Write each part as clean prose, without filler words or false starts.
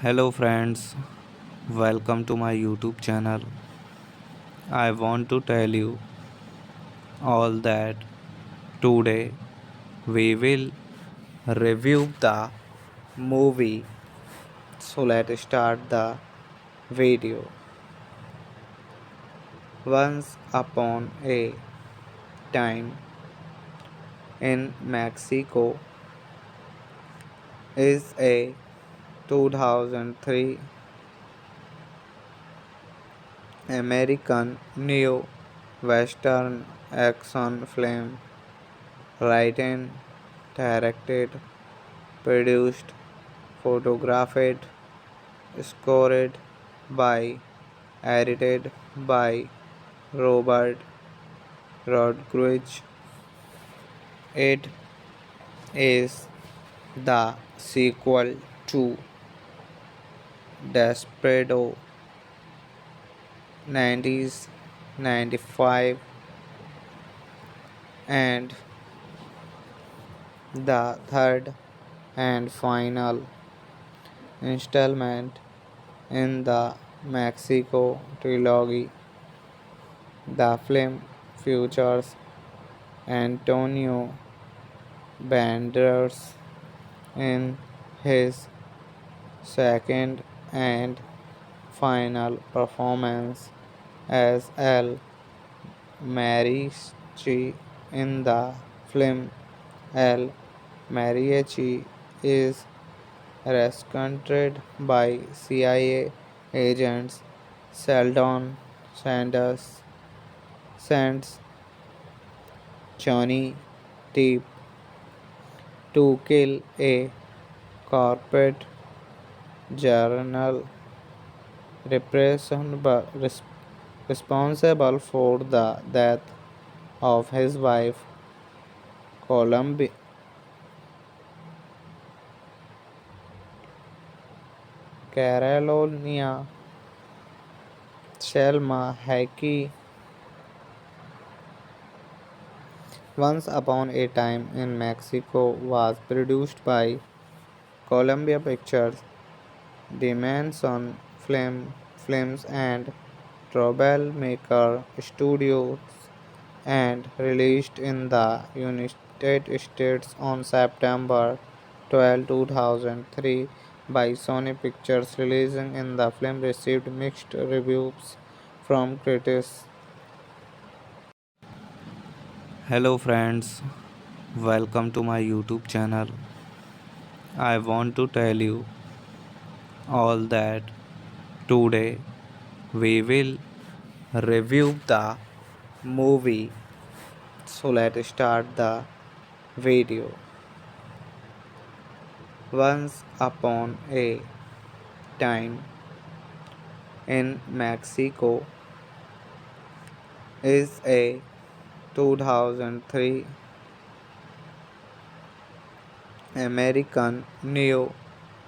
Hello friends, welcome to my YouTube channel. I want to tell you all that today we will review the movie. So let's start the video. Once upon a time in Mexico is a 2003 American neo western action film written, directed, produced, photographed, scored by, edited by Robert Rodriguez. It is the sequel to Desperado 1995 and the third and final installment in the Mexico trilogy. The film features Antonio Banderas in his second and final performance as El Mariachi in the film. El Mariachi is rescued by CIA agents. Sheldon Sanders sends Johnny Depp to kill a corporate journal responsible for the death of his wife, Columbi- Carolina Selma Hayek. Once Upon a Time in Mexico was produced by Columbia Pictures, Dimension Films and Troublemaker Studios and released in the United States on September 12, 2003 by Sony Pictures. Releasing in the film received mixed reviews from critics. Hello friends, welcome to my YouTube channel. I want to tell you all that today we will review the movie. So let's start the video. Once upon a time in Mexico is a 2003 American neo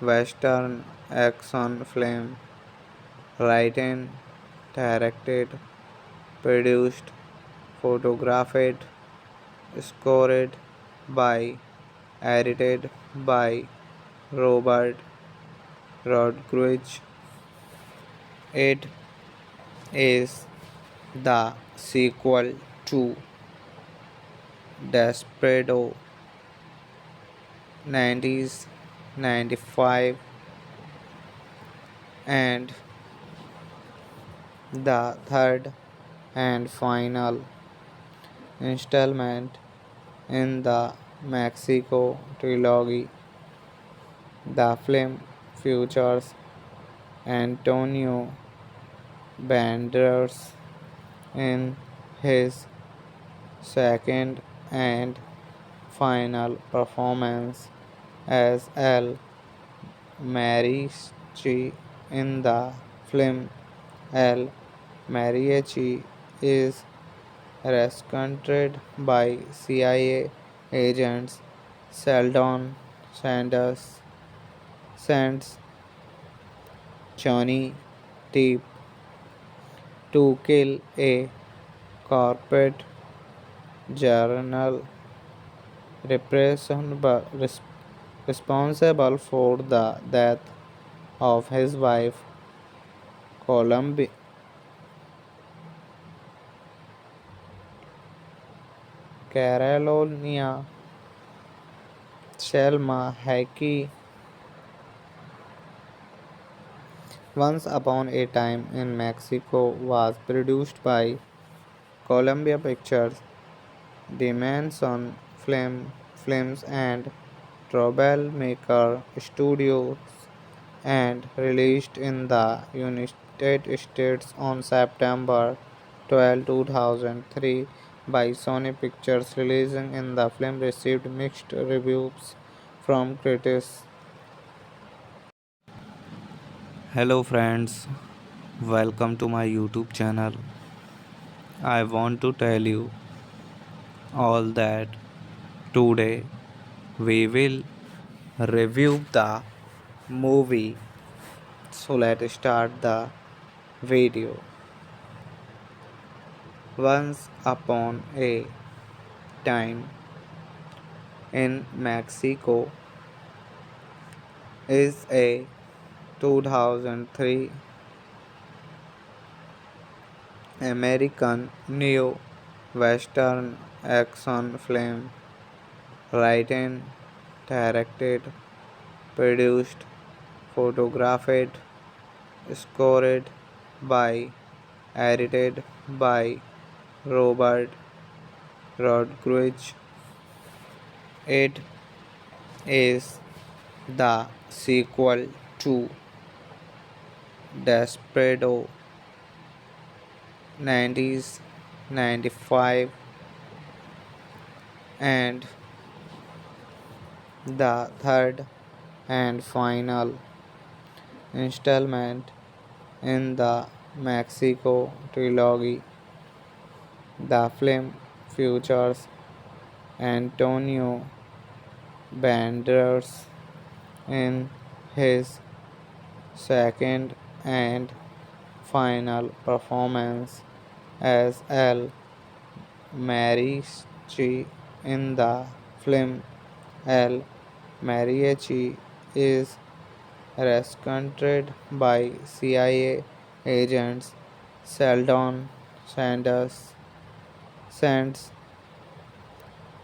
western action film written, directed, produced, photographed, scored by, edited by Robert Rodriguez. It is the sequel to Desperado 1995 and the third and final installment in the Mexico trilogy. The film features Antonio Banderas in his second and final performance as El Mariachi in the film. El Mariachi is rescued by CIA agents Sheldon Sanders sends Johnny Depp to kill a corporate general responsible for the death of his wife, Colombi- Carolina Selma Hayek. Once Upon a Time in Mexico was produced by Columbia Pictures, Dimension Films and Troublemaker Studios and released in the United States on September 12, 2003 by Sony Pictures. Releasing in the film received mixed reviews from critics. Hello friends, welcome to my YouTube channel. I want to tell you all that today we will review the movie. So let's start the video. Once upon a time in Mexico is a 2003 American neo western action film written, directed, produced, photographed, scored by, edited by Robert Rodriguez. It is the sequel to Desperado 1995 and the third and final installment in the Mexico trilogy. The film features Antonio Banderas in his second and final performance as El Mariachi in the film. El Mariachi is rescued by CIA agents Sheldon Sanders sends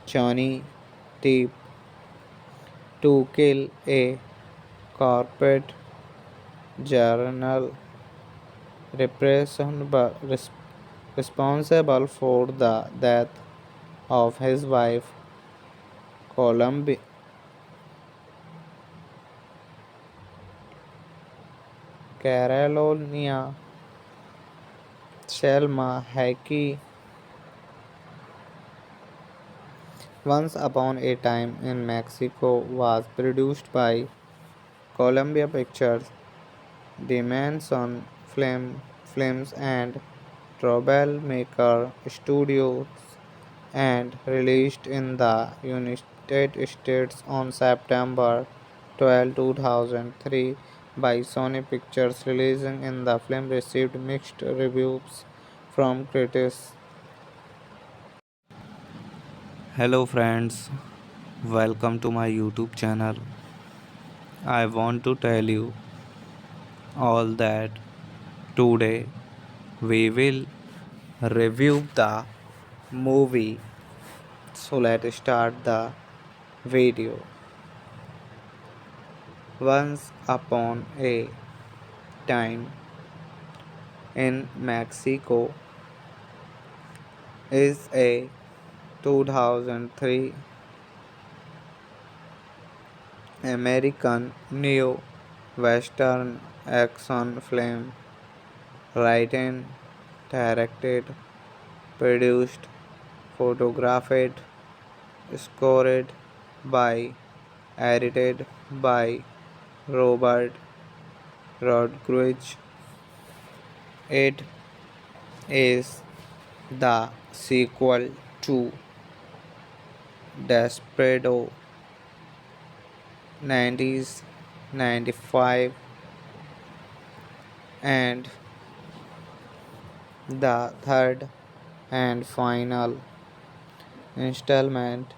Johnny Depp to kill a corporate general repressible- res- responsible for the death of his wife, Columbi- Carolina Selma Hayek. Once Upon a Time in Mexico was produced by Columbia Pictures, Dimension Films and Troublemaker Studios and released in the United States on September 12, 2003 by Sony Pictures. Releasing in the film received mixed reviews from critics. Hello friends, welcome to my YouTube channel. I want to tell you all that today we will review the movie. So let's start the video. Once Upon a Time in Mexico is a 2003 American neo-western action film written, directed, produced, photographed, scored by, edited by Robert Rodriguez. It is the sequel to Desperado 1995 and the third and final installment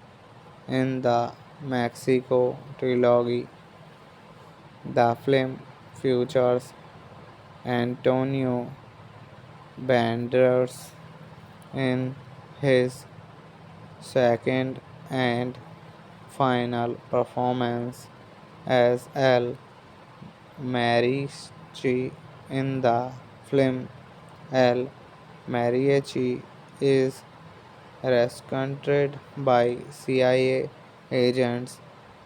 in the Mexico trilogy. The film features Antonio Banderas in his second and final performance as El Mariachi in the film. El Mariachi is rescued by CIA agents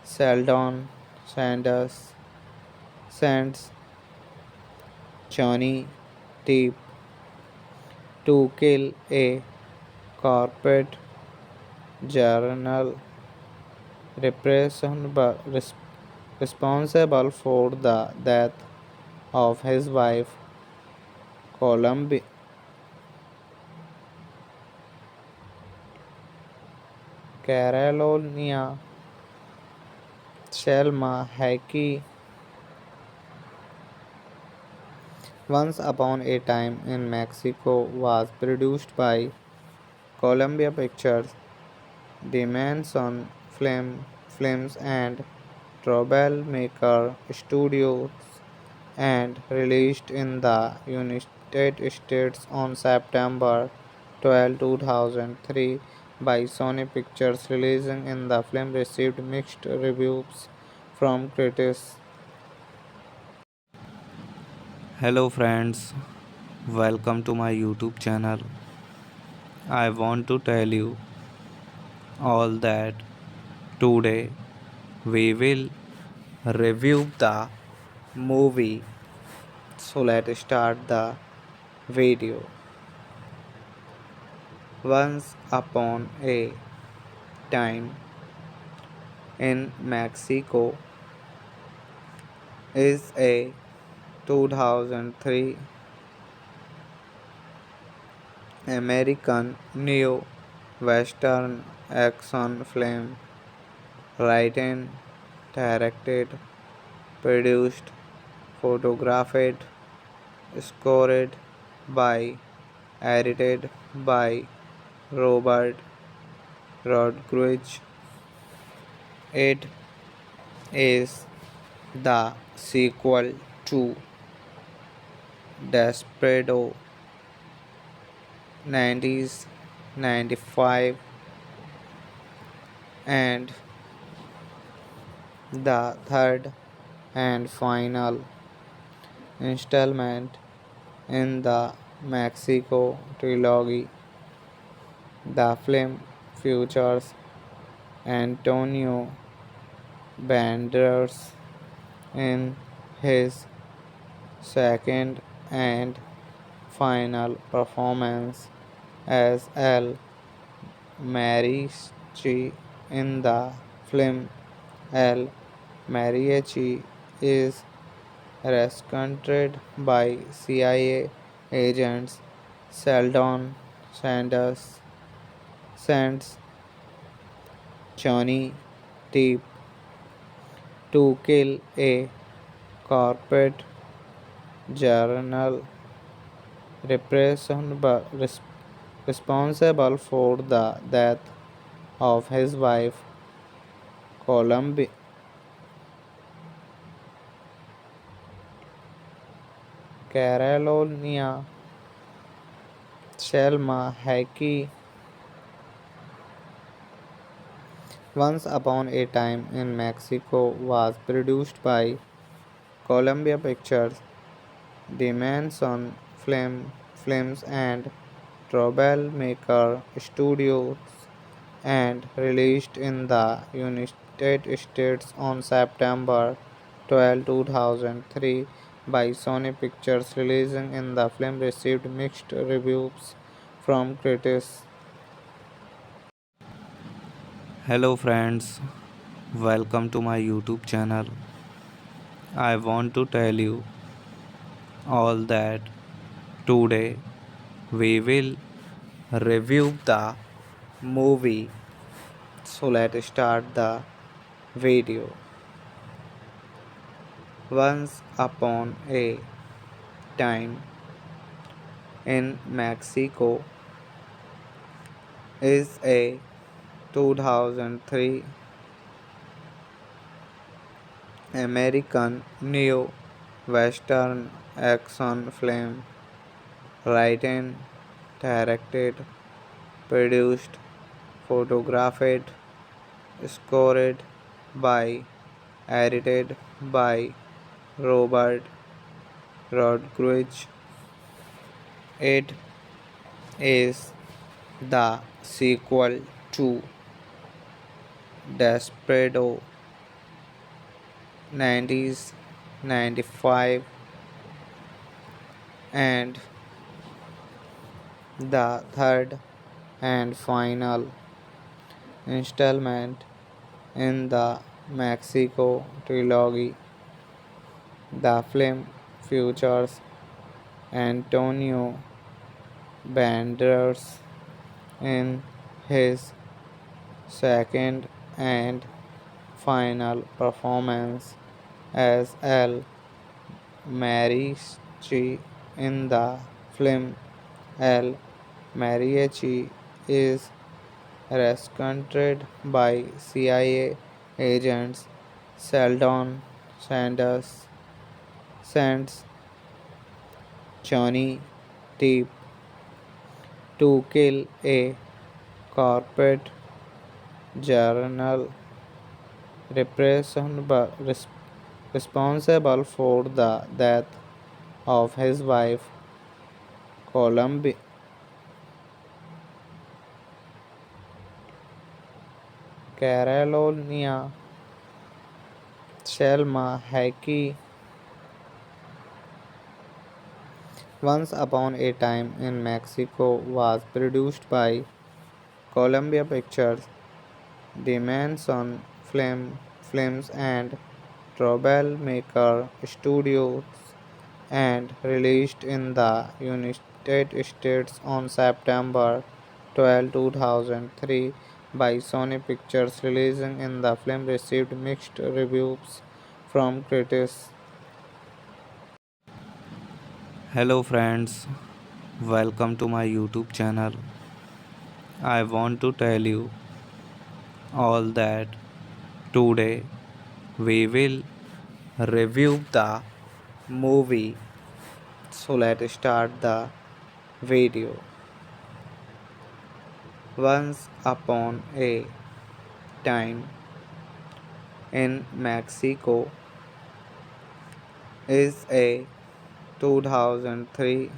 Sheldon Sanders sends Johnny Depp to kill a corporate journal responsible for the death of his wife, Columbi- Carolina Selma Hayek. Once Upon a Time in Mexico was produced by Columbia Pictures, Dimension Films and Troublemaker Studios and released in the United States on September 12, 2003 by Sony Pictures. Releasing in the film received mixed reviews from critics. Hello friends, welcome to my YouTube channel. I want to tell you all that today we will review the movie. So let's start the video. Once Upon a Time in Mexico is a 2003 American neo-western action film written, directed, produced, photographed, scored by, edited by Robert Rodriguez. It is the sequel to Desperado 1995 and the third and final installment in the Mexico trilogy. The film features Antonio Banderas in his second and final performance as El Mariachi. In the film, El Mariachi is rescued by CIA agents. Sheldon Sanders sends Johnny Depp to kill a corporate journal responsible for the death of his wife, Columbi- Carolina Selma Hayek. Once Upon a Time in Mexico was produced by Columbia Pictures, Dimension Films and Troublemaker Studios and released in the United States on September 12, 2003 by Sony Pictures. Releasing in the film received mixed reviews from critics. Hello friends, welcome to my YouTube channel. I want to tell you all that today we will review the movie. So let's start the video. Once Upon a Time in Mexico is a 2003 American neo-western action film written, directed, produced, photographed, scored by, edited by Robert Rodriguez. It is the sequel to Desperado 1995 and the third and final installment in the Mexico trilogy. The film features Antonio Banderas in his second and final performance as El Mariachi. In the film, El Mariachi is rescued by CIA agents. Sheldon Sanders sends Johnny Depp to kill a corporate journal responsible for the death of his wife, Columbi- Carolina Selma Hayek. Once Upon a Time in Mexico was produced by Columbia Pictures, Dimension Films and Troublemaker Studios and released in the United States on September 12, 2003 by Sony Pictures. Releasing in the film received mixed reviews from critics. Hello friends, welcome to my YouTube channel. I want to tell you all that today we will review the movie. So let's start the video. Once Upon a Time in Mexico is a 2003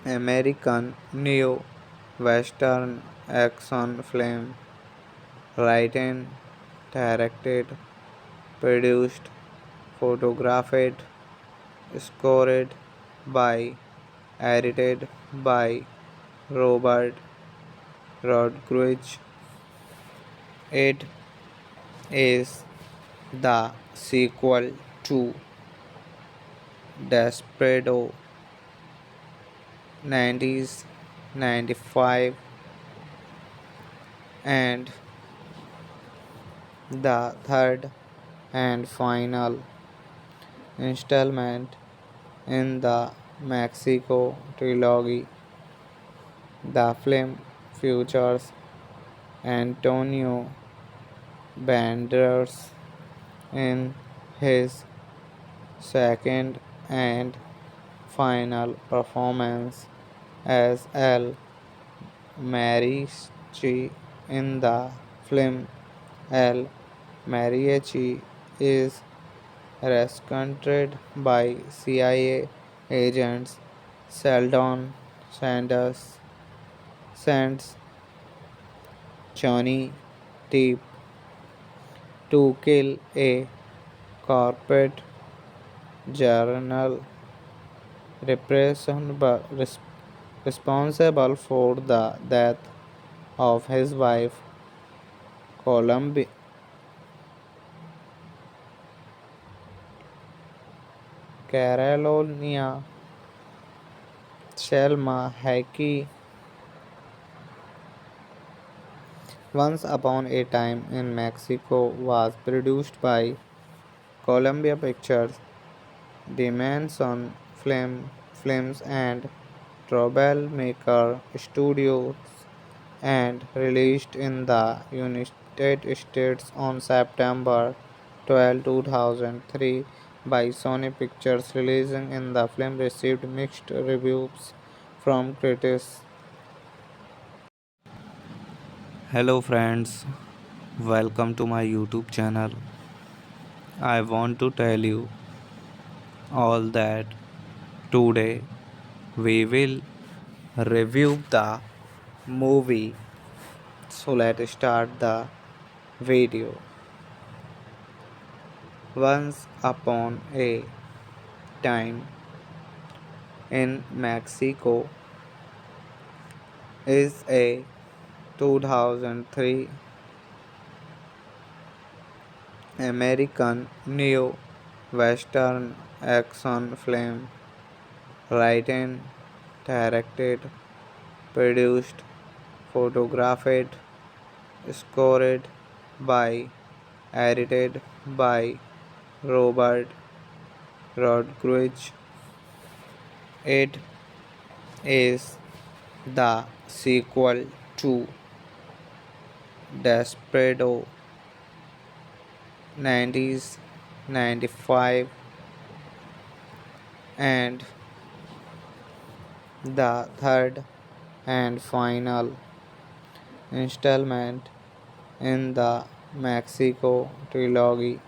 American neo-western action film written, directed, produced, photographed, scored by, edited by Robert Rodriguez. It is the sequel to Desperado 1995 and the third and final installment in the Mexico trilogy. The film features Antonio Banderas in his second and final performance as El Mariachi in the film. El Mariachi is rescued by CIA agents Sheldon Sanders sends Johnny Depp to kill a corporate general responsible for the death of his wife Carolina Selma Hayek. Once Upon a Time in Mexico was produced by Columbia Pictures, Dimension Films and Troublemaker Studios and released in the United States on September 12, 2003 by Sony Pictures. Releasing in the film received mixed reviews from critics. Hello friends, welcome to my YouTube channel. I want to tell you all that today we will review the movie. So let's start the video. Once Upon a Time in Mexico is a 2003 American neo-western action film written, directed, produced, photographed, scored by, edited by Robert Rodriguez. It is the sequel to Desperado 1995 and the third and final installment in the Mexico trilogy.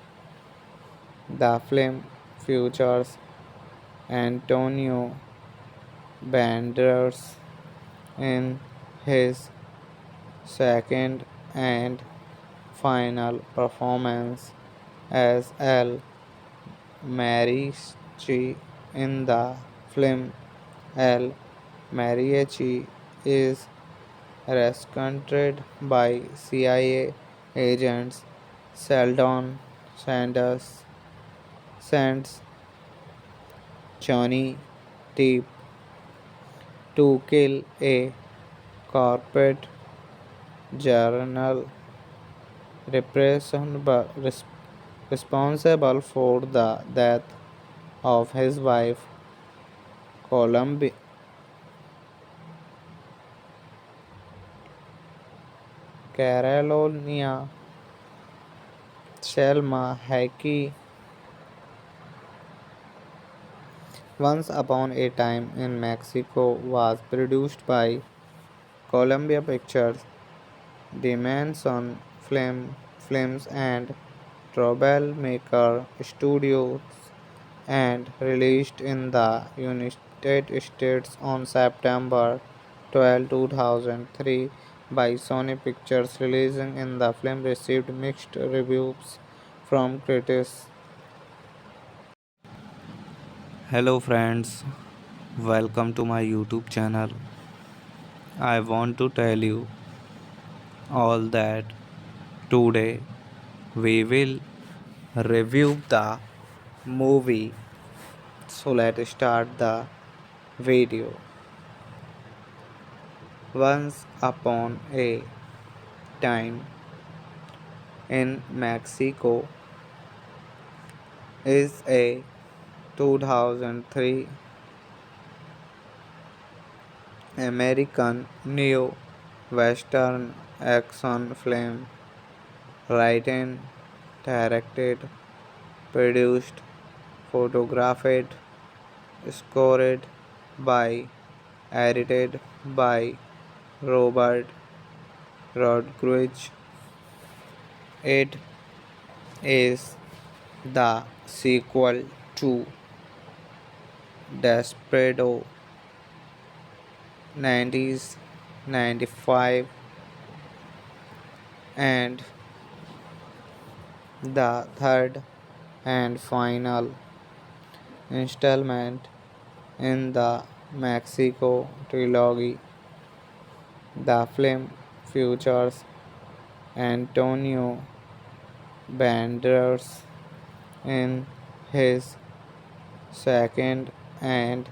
The film features Antonio Banderas in his second and final performance as El Mariachi in the film. El Mariachi is rescued by CIA agents Sheldon Sanders sends Johnny Depp to kill a corporate general responsible for the death of his wife Columbi- Carolina Selma Hayek. Once Upon a Time in Mexico was produced by Columbia Pictures, Dimension Films and Troublemaker Studios and released in the United States on September 12, 2003 by Sony Pictures. Releasing in the film received mixed reviews from critics. Hello friends, welcome to my YouTube channel. I want to tell you all that today we will review the movie. So let's start the video. Once upon a time in Mexico is a 2003 American neo Western action film written, directed, produced, photographed, scored by, edited by Robert Rodriguez. It is the sequel to Desperado 1995 and the third and final installment in the Mexico trilogy. The film features Antonio Banderas in his second and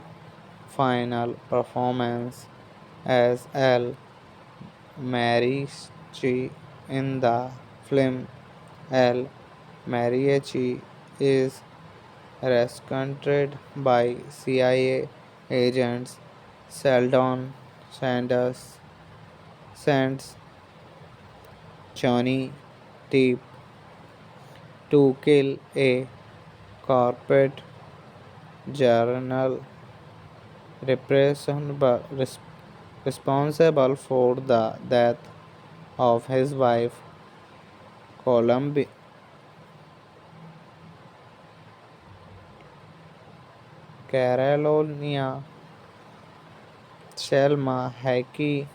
final performance as El Mariachi in the film. El Mariachi is rescued by CIA agents. Sheldon Sanders sends Johnny Depp to kill a corporate journal responsible for the death of his wife, Columbi- Carolina Selma Hayek.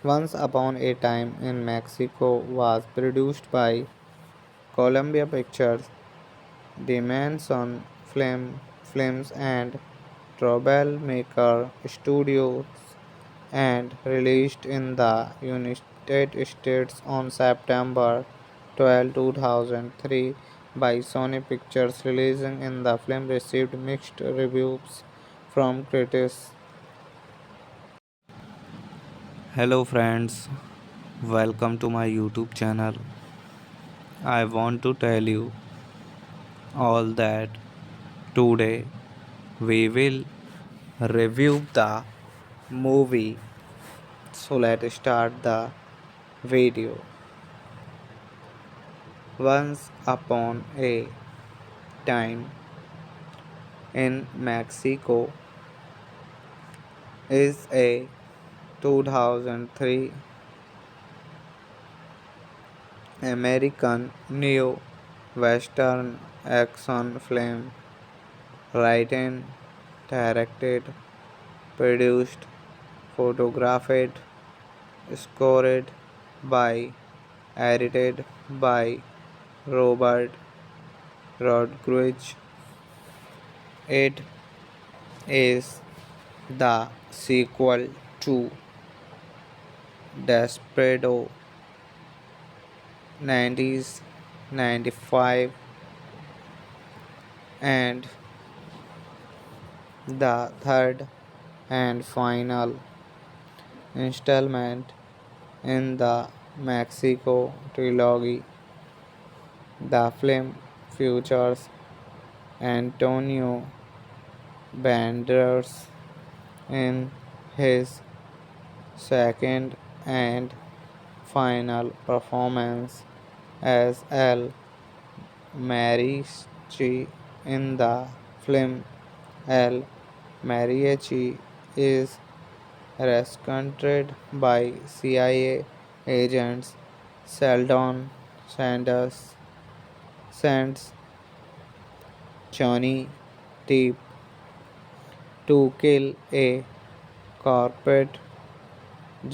Once Upon a Time in Mexico was produced by Columbia Pictures, Dimension Films and Troublemaker Studios and released in the United States on September 12, 2003 by Sony Pictures. Releasing in the film received mixed reviews from critics. Hello friends, welcome to my YouTube channel. I want to tell you all that today we will review the movie. So let's start the video. Once upon a time in Mexico is a 2003 American neo Western action film written, directed, produced, photographed, scored by, edited by Robert Rodriguez. It is the sequel to Desperado 1995 and the third and final installment in the Mexico trilogy. The film features Antonio Banderas in his second and final performance as El Mariachi in the film. El Mariachi is rescued by CIA agents. Sheldon Sanders sends Johnny Depp to kill a corporate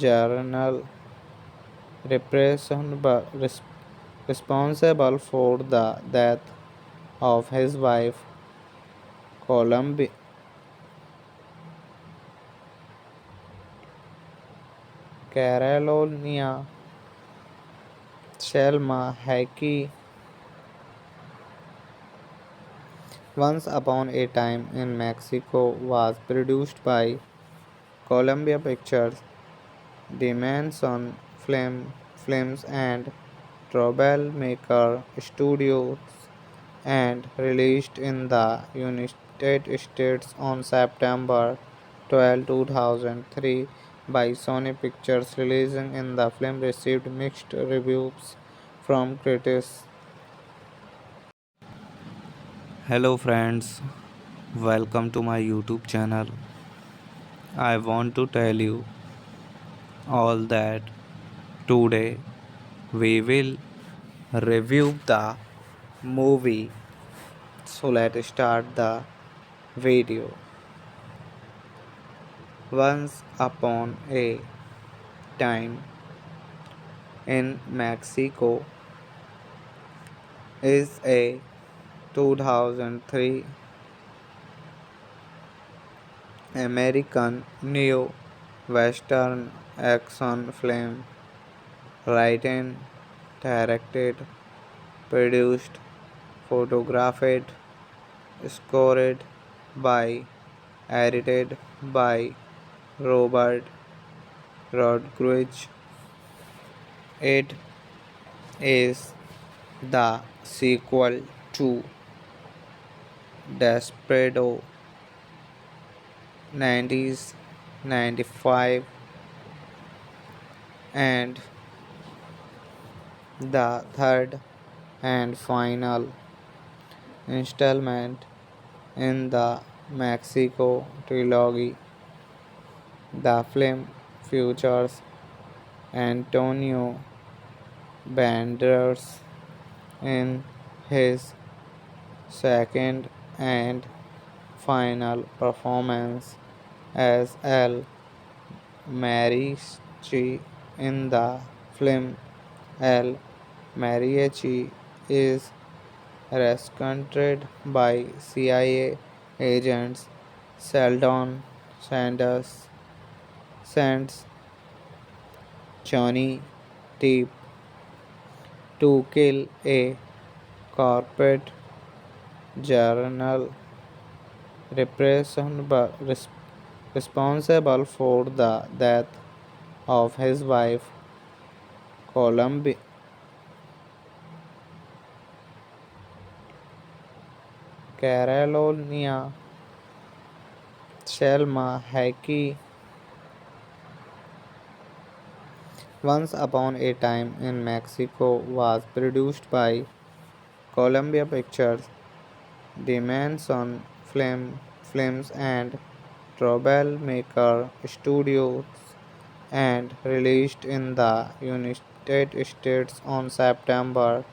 journal responsible for the death of his wife, Columbi- Carolina Selma Hayek. Once Upon a Time in Mexico was produced by Columbia Pictures, Dimension Films and Troublemaker Studios and released in the United States on September 12, 2003 by Sony Pictures. Releasing in the film received mixed reviews from critics. Hello friends, welcome to my YouTube channel. I want to tell you all that today we will review the movie. So let's start the video. Once Upon a Time in Mexico is a 2003 American neo-western action film written, directed, produced, photographed, scored by, edited by Robert Rodriguez. It is the sequel to Desperado 1995 and the third and final installment in the Mexico trilogy. The film features Antonio Banderas in his second and final performance as El Mariachi in the film. El Mariachi is rescued by CIA agents. Sheldon Sanders sends Johnny Depp to kill a corporate journal responsible for the death of his wife, Columbi- Carolina Selma Hayek. Once Upon a Time in Mexico was produced by Columbia Pictures, Dimension Films and Troublemaker Studios and released in the United States on September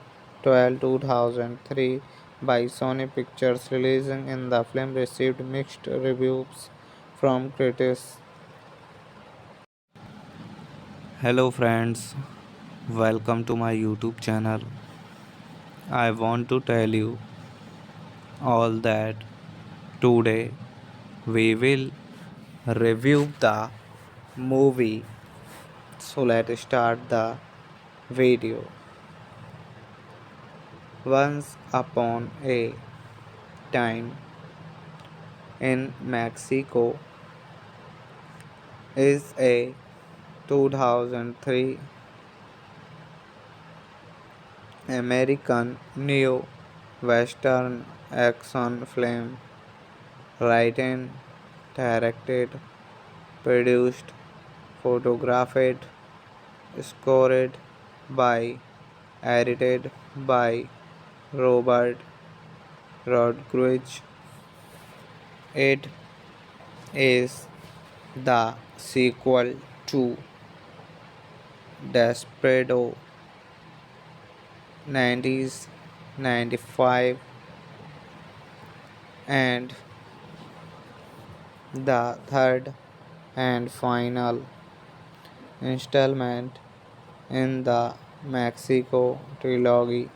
12, 2003 by Sony Pictures. Releasing in the film received mixed reviews from critics. Hello friends, welcome to my YouTube channel. I want to tell you all that today we will review the movie. So let's start the video. Once Upon a Time in Mexico is a 2003 American neo-western action film written, directed, produced, photographed, scored by, edited by Robert Rodriguez. It is the sequel to Desperado 95, and the third and final installment in the Mexico trilogy.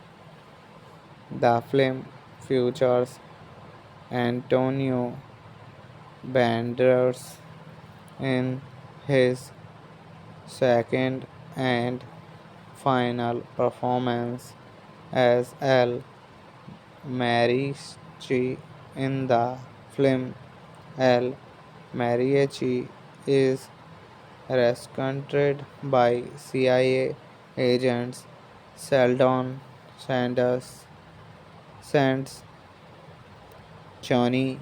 The film features Antonio Banderas in his second and final performance as El Mariachi in the film. El Mariachi is rescued by CIA agents. Sheldon Sanders sends Johnny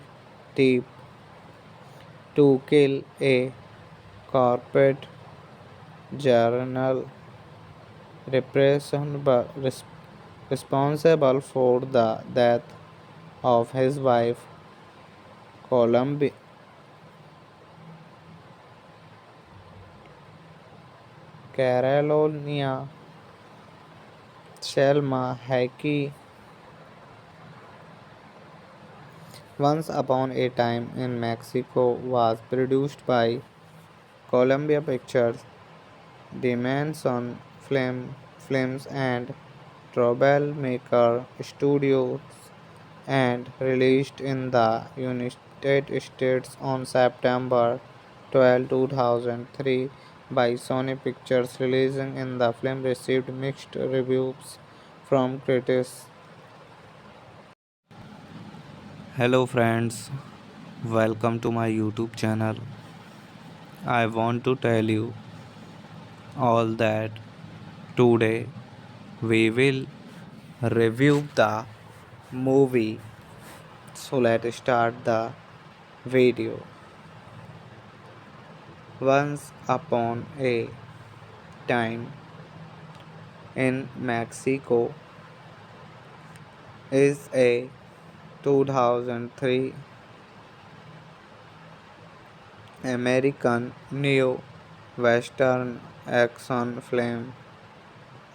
Depp to kill a corporate journal responsible for the death of his wife, Columbi- Carolina Selma Hayek. Once Upon a Time in Mexico was produced by Columbia Pictures, Dimension Films and Troublemaker Studios and released in the United States on September 12, 2003 by Sony Pictures. Releasing in the film received mixed reviews from critics. Hello friends, welcome to my YouTube channel. I want to tell you all that today we will review the movie. So let's start the video. Once Upon a Time in Mexico is a 2003 American neo Western action film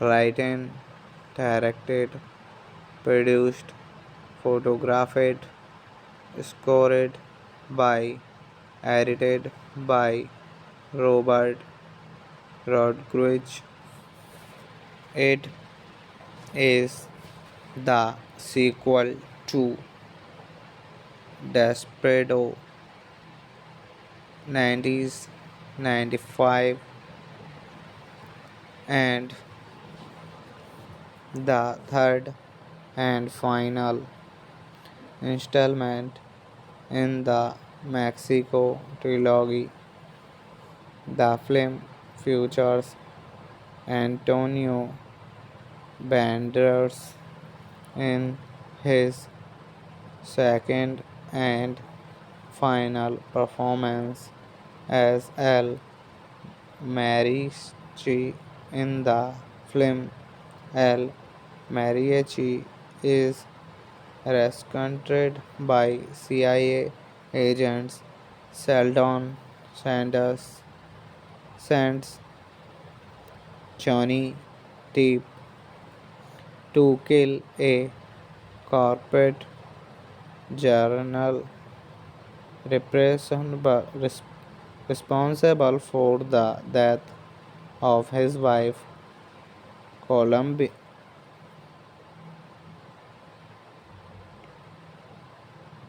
written, directed, produced, photographed, scored by, edited by Robert Rodriguez. It is the sequel to Desperado 1995 and the third and final installment in the Mexico trilogy. The film features Antonio Banderas in his second and final performance as El Mariachi in the film. El Mariachi is rescued by CIA agents. Sheldon Sanders sends Johnny Depp to kill a corporate journal responsible for the death of his wife, Columbi-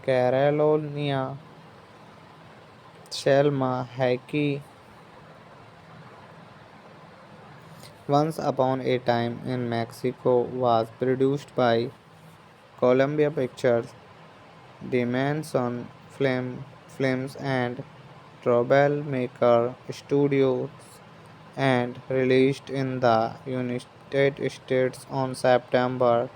Carolina Selma Hayek. Once Upon a Time in Mexico was produced by Columbia Pictures, Dimension Films and Troublemaker Studios and released in the United States on September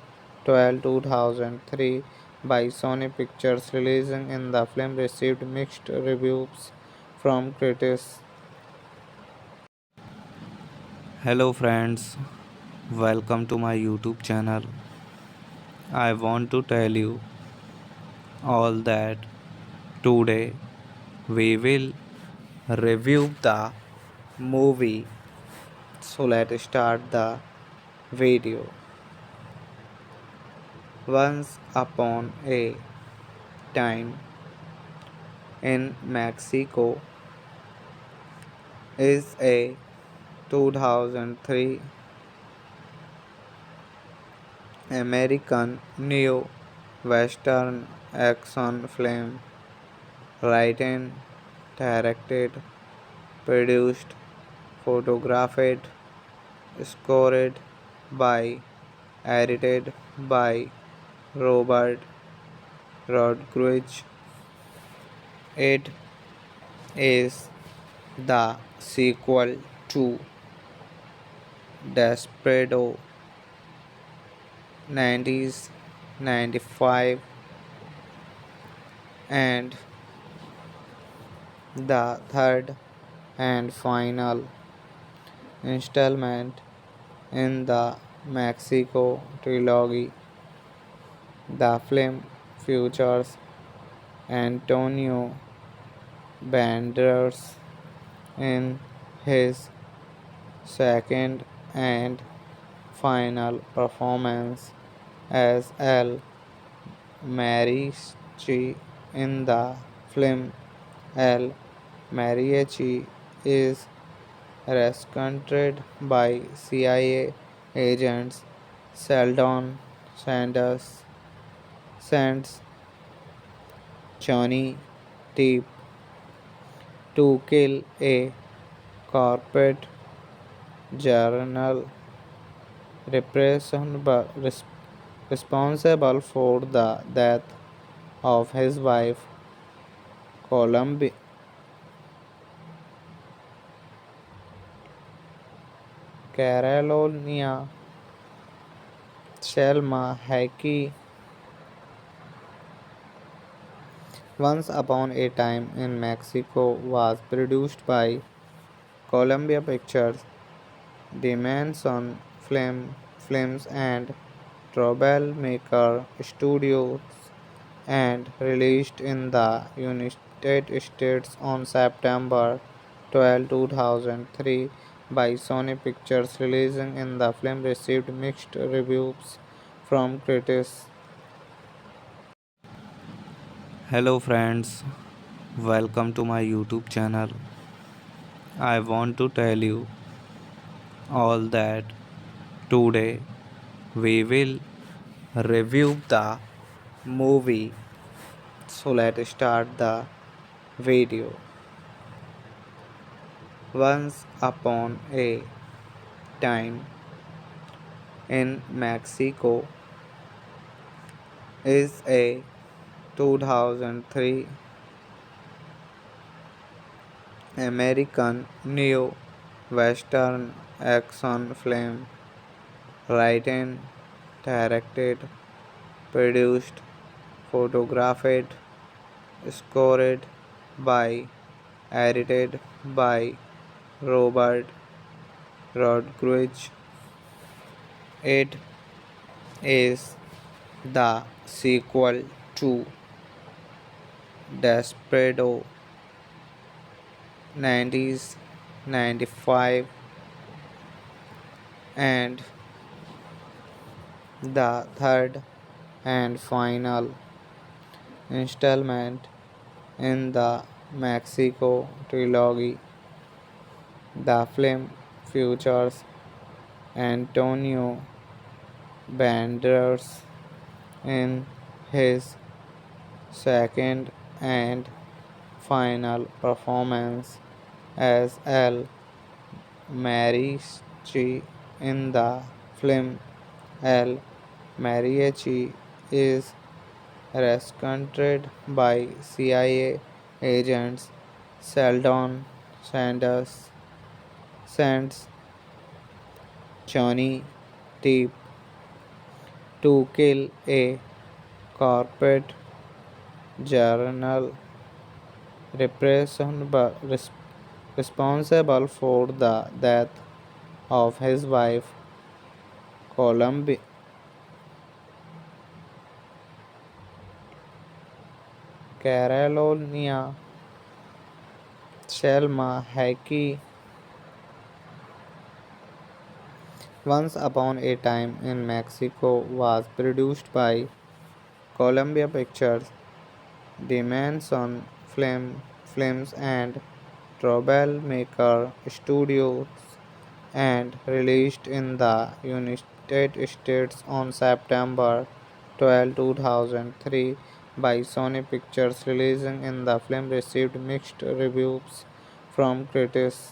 12, 2003 by Sony Pictures. Releasing in the film received mixed reviews from critics. Hello friends, welcome to my YouTube channel. I want to tell you all that today we will review the movie. So let's start the video. Once upon a time in Mexico is a 2003 American neo Western action film written, directed, produced, photographed, scored by, edited by Robert Rodriguez. It is the sequel to Desperado 1995 and the third and final installment in the Mexico trilogy. The film features Antonio Banderas in his second and final performance as El Mariachi in the film. El Mariachi is rescued by CIA agents Sheldon Sanders sends Johnny Depp to kill a corporate general responsible for the death of his wife Carolina Selma Hayek. Once Upon a Time in Mexico was produced by Columbia Pictures, Dimension Films and Troublemaker Studios and released in the United States on September 12, 2003 by Sony Pictures. Releasing in the film received mixed reviews from critics. Hello friends, welcome to my YouTube channel. I want to tell you all that today we will review the movie. So let's start the video. Once upon a time in Mexico is a 2003 American neo Western action film written, directed, produced, photographed, scored by, edited by Robert Rodriguez. It is the sequel to Desperado 1995 and the third and final installment in the Mexico trilogy. The film features Antonio Banderas in his second and final performance as El Mariachi in the film. El Mariachi is rescued by CIA agents Sheldon Sanders sends Johnny Depp to kill a corporate general responsible for the death of his wife Columbi- Carolina Selma Hayek. Once Upon a Time in Mexico was produced by Columbia Pictures, Dimension Films and Troublemaker Studios and released in the United States on September 12, 2003 by Sony Pictures. Releasing in the film received mixed reviews from critics.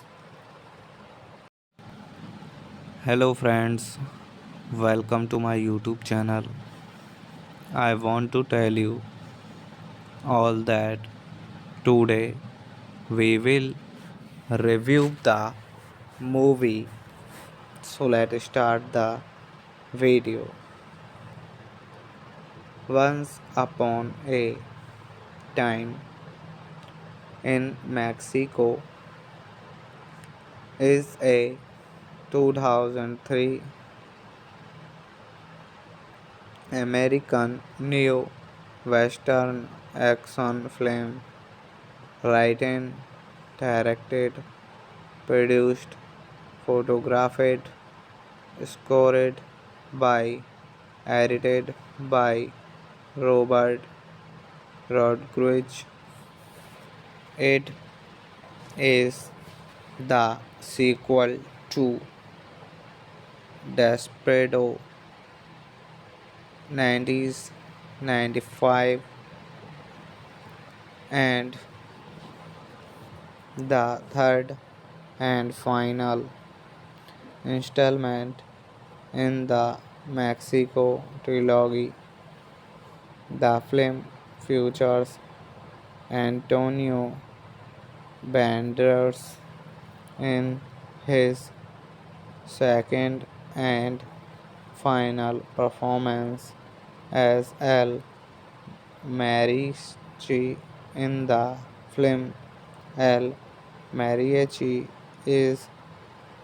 Hello friends, welcome to my YouTube channel. I want to tell you all that today we will review the movie. So let's start the video. Once Upon a Time in Mexico is a 2003 American neo-western action film written, directed, produced, photographed, scored by, edited by Robert Rodriguez. It is the sequel to Desperado 1995 and the third and final installment in the Mexico trilogy. The film features Antonio Banderas in his second and final performance as El Mariachi in the film. El Mariachi is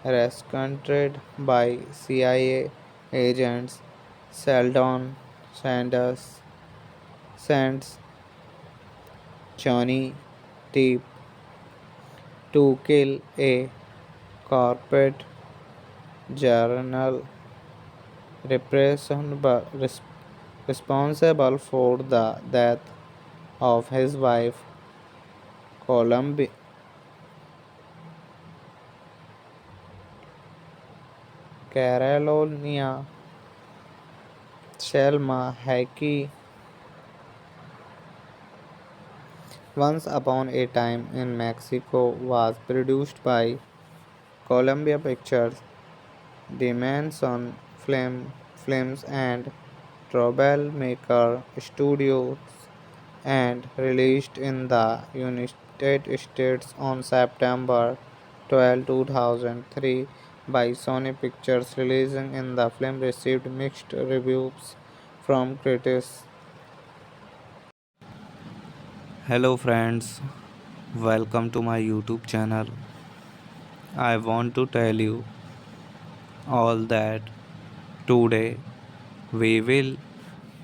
rescued by CIA agents. Sheldon Sanders sends Johnny Depp to kill a corporate journal responsible for the death of his wife, Colombi- Carolina Selma Hayek. Once Upon a Time in Mexico was produced by Columbia Pictures, Films and Troublemaker Studios and released in the United States on September 12, 2003 by Sony Pictures. Releasing in the film received mixed reviews from critics. Hello friends, welcome to my YouTube channel. I want to tell you all that today we will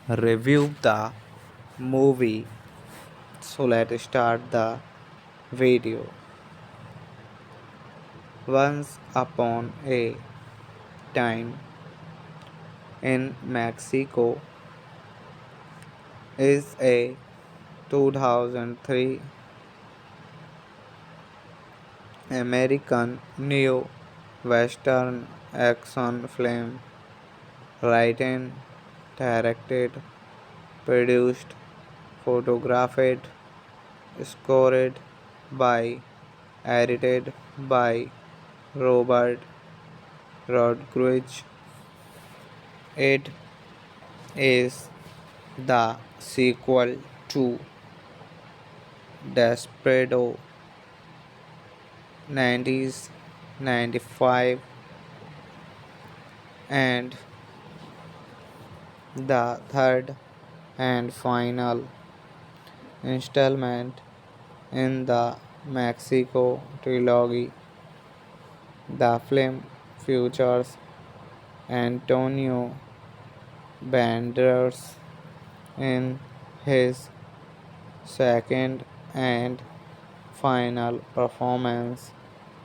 review the movie. So let's start the video. Once Upon a Time in Mexico is a 2003 American neo-western action film written, directed, produced, photographed, scored by, edited by Robert Rodriguez. It is the sequel to Desperado 1995 and the third and final installment in the Mexico trilogy. The film features Antonio Banderas in his second and final performance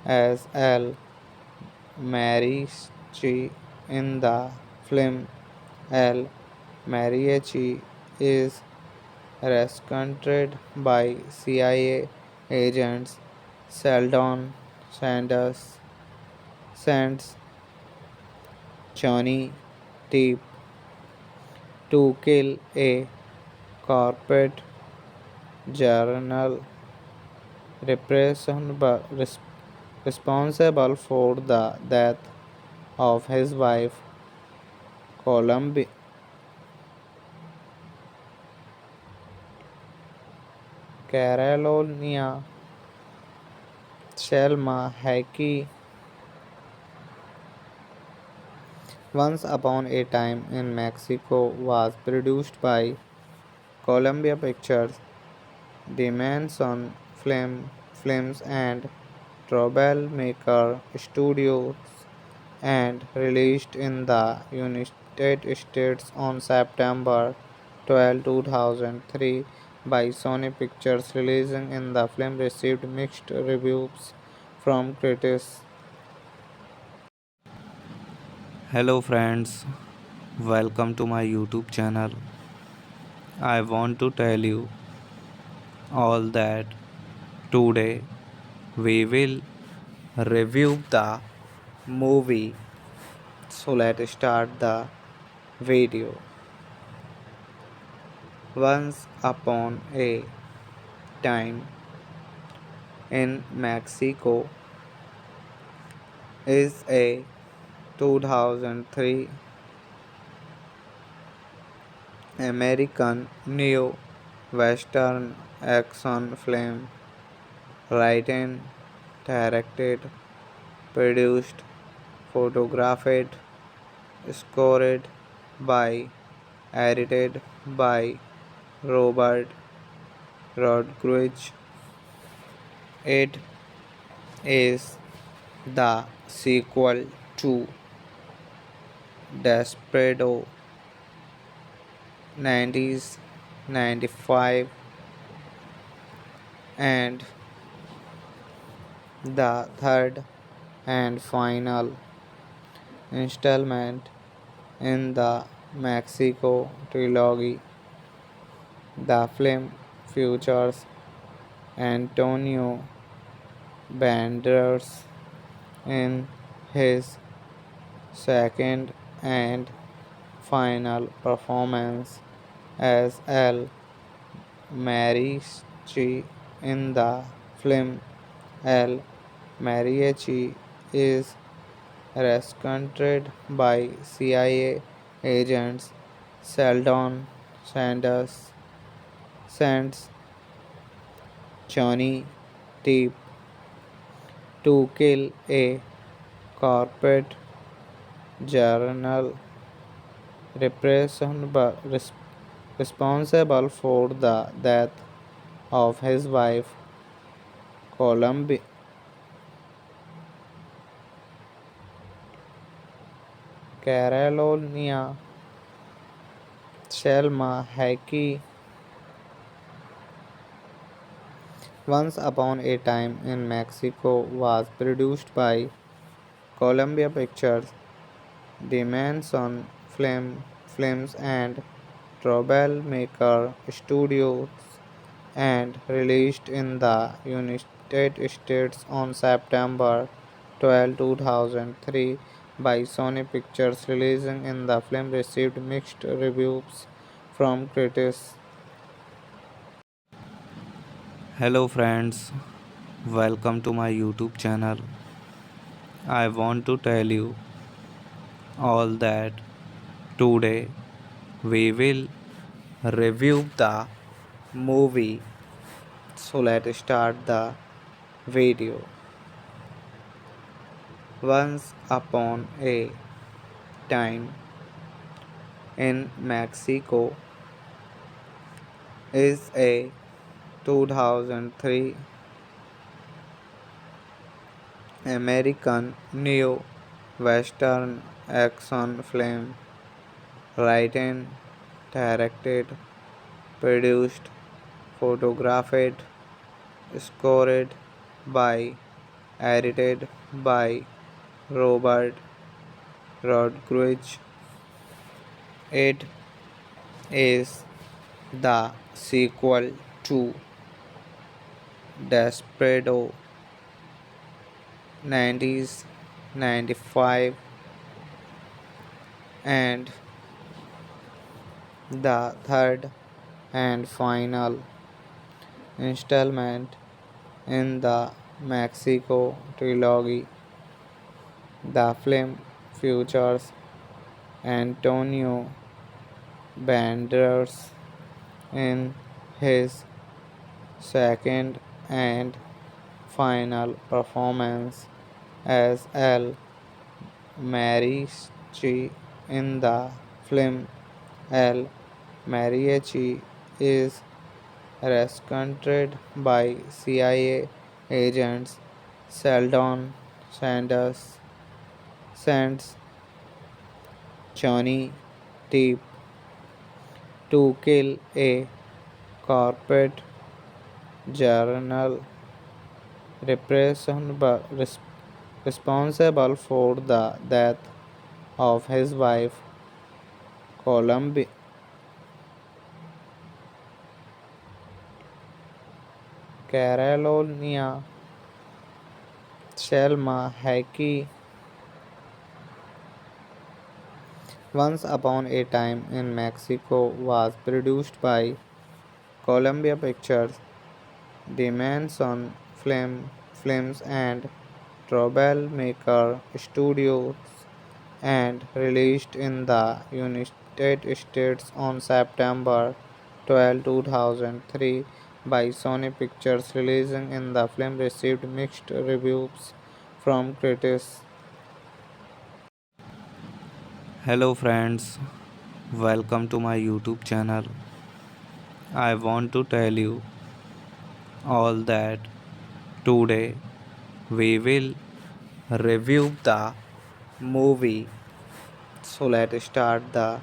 as El Mariachi in the film El Mariachi is rescued by CIA agents Sheldon Sanders sends Johnny Depp to kill a corporate journal responsible for the death of his wife, Columbi- Carolina Selma Hayek. Once Upon a Time in Mexico was produced by Columbia Pictures, Dimension Films and Troublemaker Studios and released in the United States on September 12, 2003 by Sony Pictures. Releasing in the film received mixed reviews from critics. Hello friends, welcome to my YouTube channel. I want to tell you all that today we will review the movie. So let's start the video. Once Upon a Time in Mexico is a 2003 American neo-western action film written, directed, produced, photographed, scored by, edited by Robert Rodriguez. It is the sequel to Desperado 1995 and the third and final installment in the Mexico trilogy. The film features Antonio Banderas in his second and final performance as El Mariachi in the film. El Mariachi is rescued by CIA agents. Sheldon Sanders sends Johnny Depp to kill a corporate journal responsible for the death of his wife, Columbi- Carolina Selma Hayek. Once Upon a Time in Mexico was produced by Columbia Pictures, Dimension Films and Troublemaker Studios and released in the United States on September 12, 2003 by Sony Pictures. Releasing in the film received mixed reviews from critics. Hello friends, welcome to my YouTube channel. I want to tell you all that today we will review the movie. So let's start the video. Once Upon a Time in Mexico is a 2003 American neo-western action film written, directed, produced, photographed, scored by, edited by Robert Rodriguez. It is the sequel to Desperado 1995 and the third and final installment in the Mexico trilogy. The film features Antonio Banderas in his second and final performance as El Mariachi in the film. El Mariachi is rescued by CIA agents Sheldon Sanders sends Johnny Depp to kill a corporate journal responsible for the death of his wife, Columbi- Carolina Selma Hayek. Once Upon a Time in Mexico was produced by Columbia Pictures, Dimension Films and Troublemaker Studios and released in the United States on September 12, 2003 by Sony Pictures. Releasing in the film received mixed reviews from critics. Hello friends, welcome to my YouTube channel. I want to tell you all that today we will review the movie. So let's start the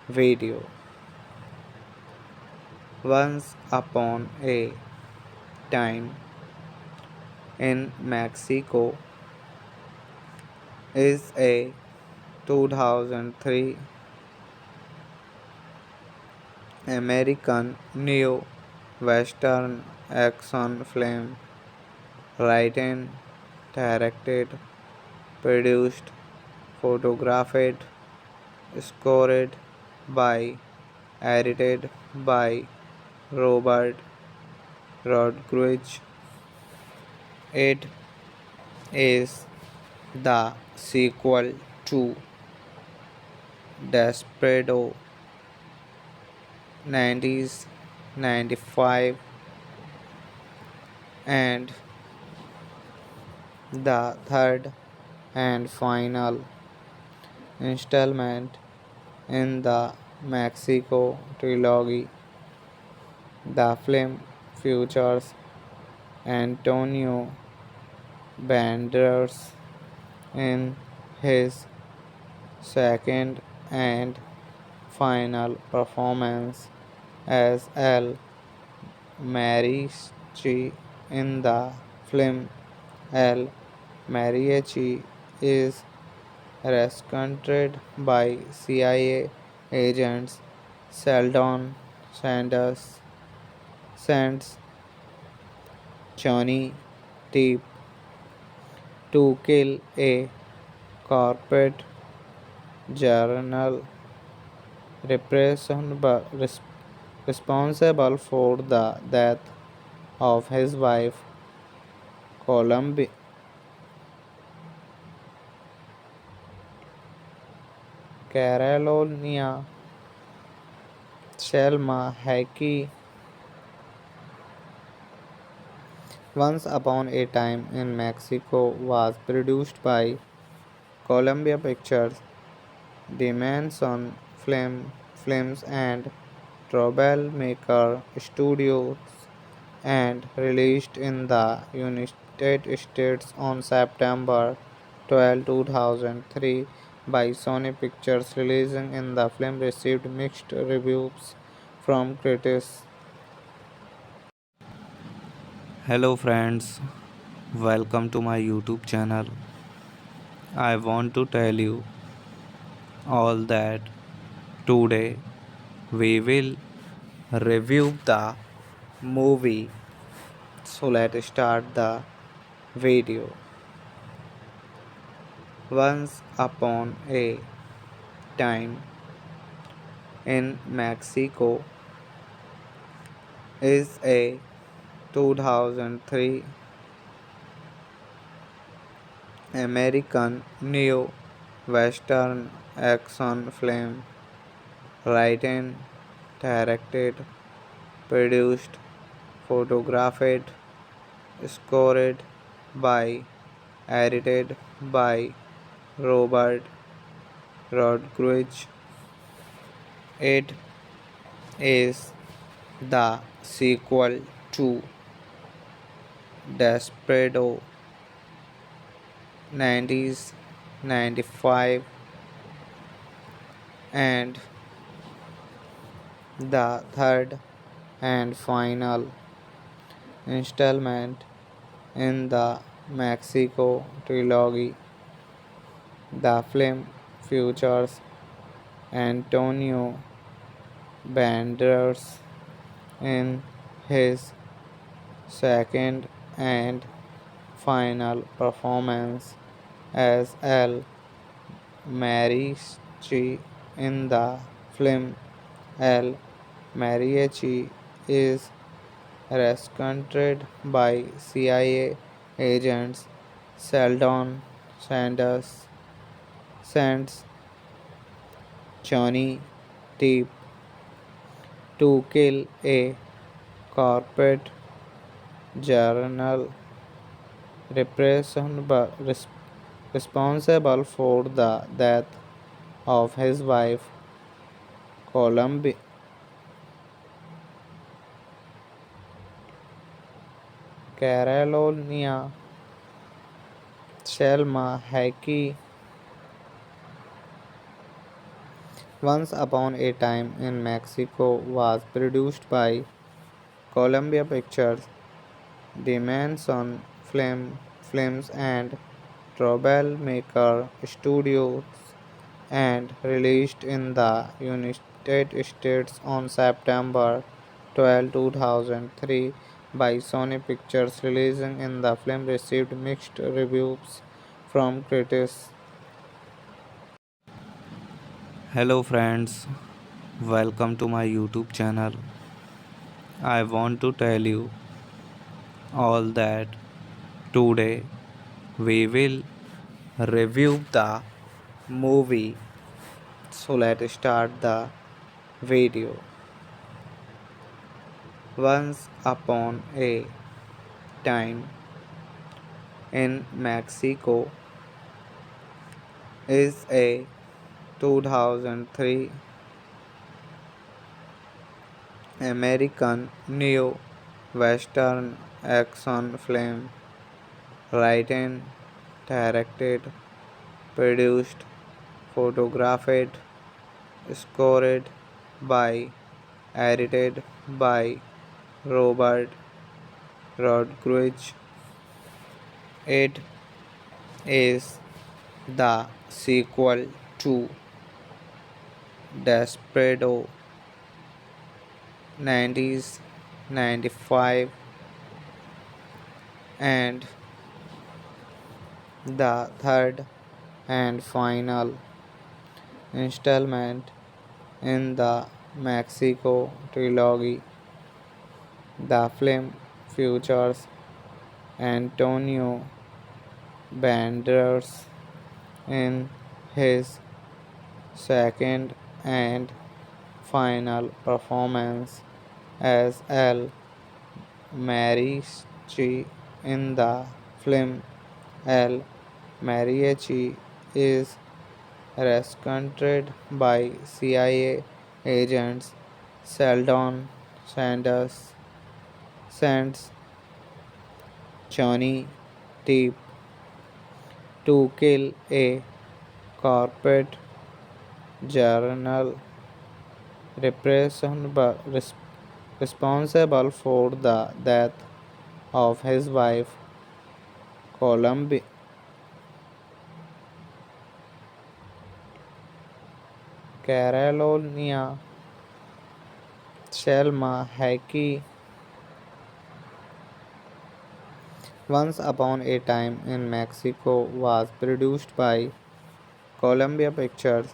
video. Once Upon a Time in Mexico is a 2003 American neo Western action film written, directed, produced, photographed, scored by, edited by Robert Rodriguez. It is the sequel to Desperado 1995 and the third and final installment in the Mexico trilogy. The film features Antonio Banderas in his second and final performance as El Mariachi in the film. El Mariachi is rescued by CIA agents Sheldon Sanders sends Johnny Depp to kill a corporate journal responsible for the death of his wife, Columbi- Carolina Selma Hayek. Once Upon a Time in Mexico was produced by Columbia Pictures, Dimension Films and Troublemaker Studios and released in the United States on September 12, 2003 by Sony Pictures. Releasing in the film received mixed reviews from critics. Hello friends, welcome to my YouTube channel. I want to tell you all that today we will review the movie. So let's start the video. Once upon a time in Mexico is a 2003 American neo Western action film written, directed, produced, photographed, scored by, edited by Robert Rodriguez. It is the sequel to Desperado 1995 and the third and final installment in the Mexico trilogy. The film features Antonio Banderas in his second and final performance as El Mariachi in the film. El Mariachi is rescued by CIA agents. Sheldon Sanders sends Johnny Depp to kill a corporate journal responsible for the death of his wife, Columbi- Carolina Selma Hayek. Once Upon a Time in Mexico was produced by Columbia Pictures, Dimension Films and Troublemaker Studios and released in the United States on September 12, 2003 by Sony Pictures. Releasing in the film received mixed reviews from critics. Hello friends, welcome to my YouTube channel. I want to tell you all that today we will review the movie. So let's start the video. Once upon a time in Mexico is a 2003 American neo Western action film written, directed, produced, photographed, scored by, edited by Robert Rodriguez. It is the sequel to Desperado 1995 and the third and final installment in the Mexico trilogy. The film features Antonio Banderas in his second and final performance as El Mariachi in the film. El Mariachi is rescued by CIA agents. Sheldon Sanders sends Johnny Depp to kill a corporate journal responsible for the death of his wife, Columbi- Carolina Selma Hayek. Once Upon a Time in Mexico was produced by Columbia Pictures,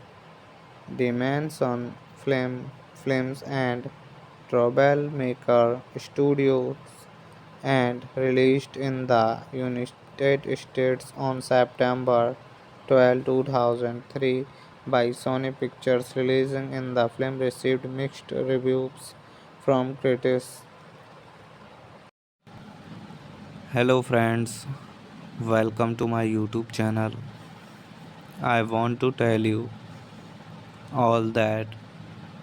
Dimension Films and Troublemaker Studios and released in the United States on September 12, 2003 by Sony Pictures. Releasing in the film received mixed reviews from critics. Hello friends, welcome to my YouTube channel. I want to tell you all that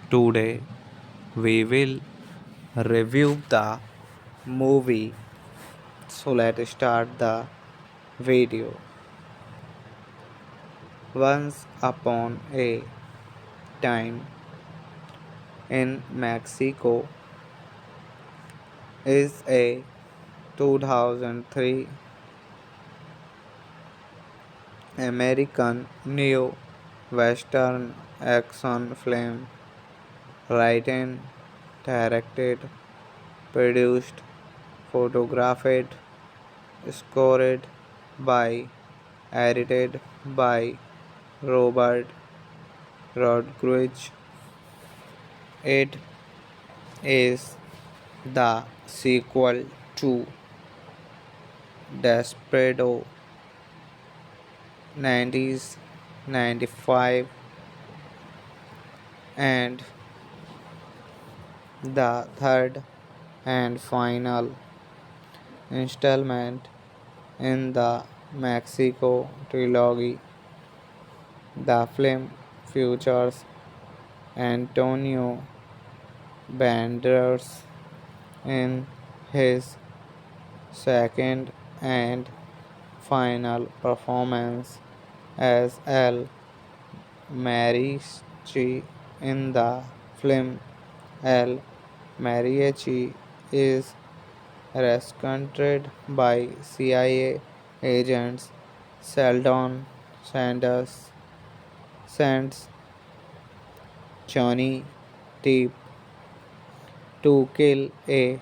today we will review the movie. So let's start the video. Once Upon a Time in Mexico is a 2003 American neo-western action film written, directed, produced, photographed, scored by, edited by Robert Rodriguez. It is the sequel to Desperado 1995 and the third and final installment in the Mexico trilogy. The film features Antonio Banderas in his second and final performance as El Mariachi in the film. El Mariachi is rescued by CIA agents. Sheldon Sanders sends Johnny Depp to kill a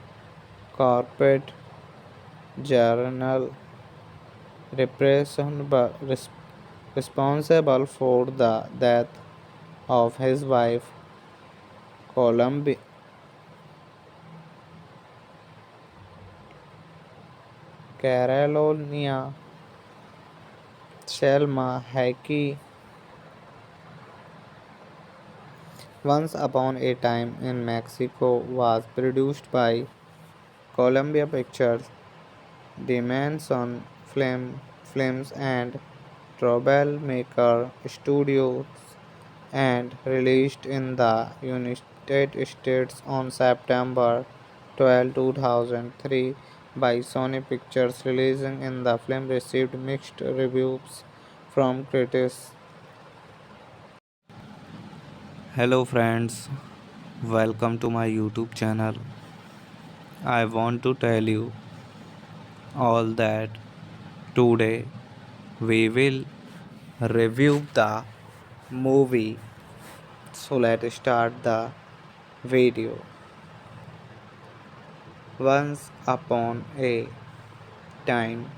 corporate journal responsible for the death of his wife, Columbi- Carolina Selma Hayek. Once Upon a Time in Mexico was produced by Columbia Pictures, Films and Troublemaker Studios and released in the United States on September 12, 2003 by Sony Pictures. Releasing in the film received mixed reviews from critics. Hello friends, welcome to my YouTube channel. I want to tell you all that today we will review the movie. So let's start the video. Once Upon a Time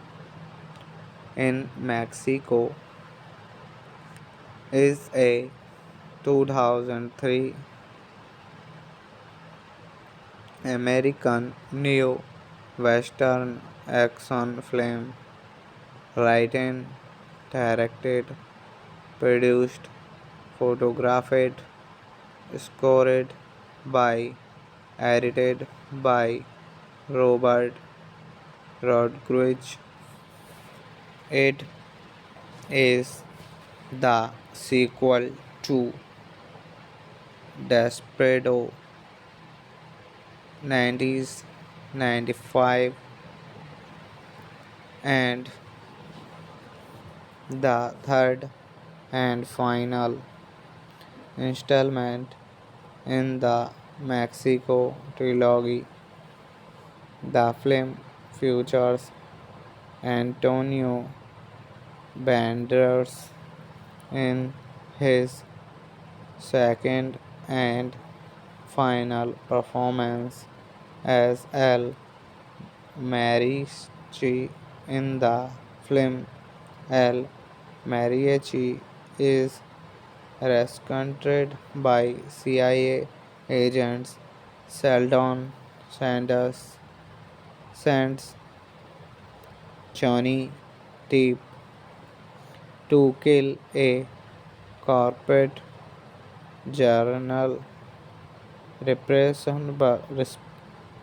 in Mexico is a 2003 American neo-western action film written, directed, produced, photographed, scored by, edited by Robert Rodriguez. It is the sequel to Desperado 1995 and the third and final installment in the Mexico trilogy. The film features Antonio Banderas in his second and final performance as El Mariachi in the film. El Mariachi is rescued by CIA agents Sheldon Sanders sends Johnny Depp to kill a corporate journal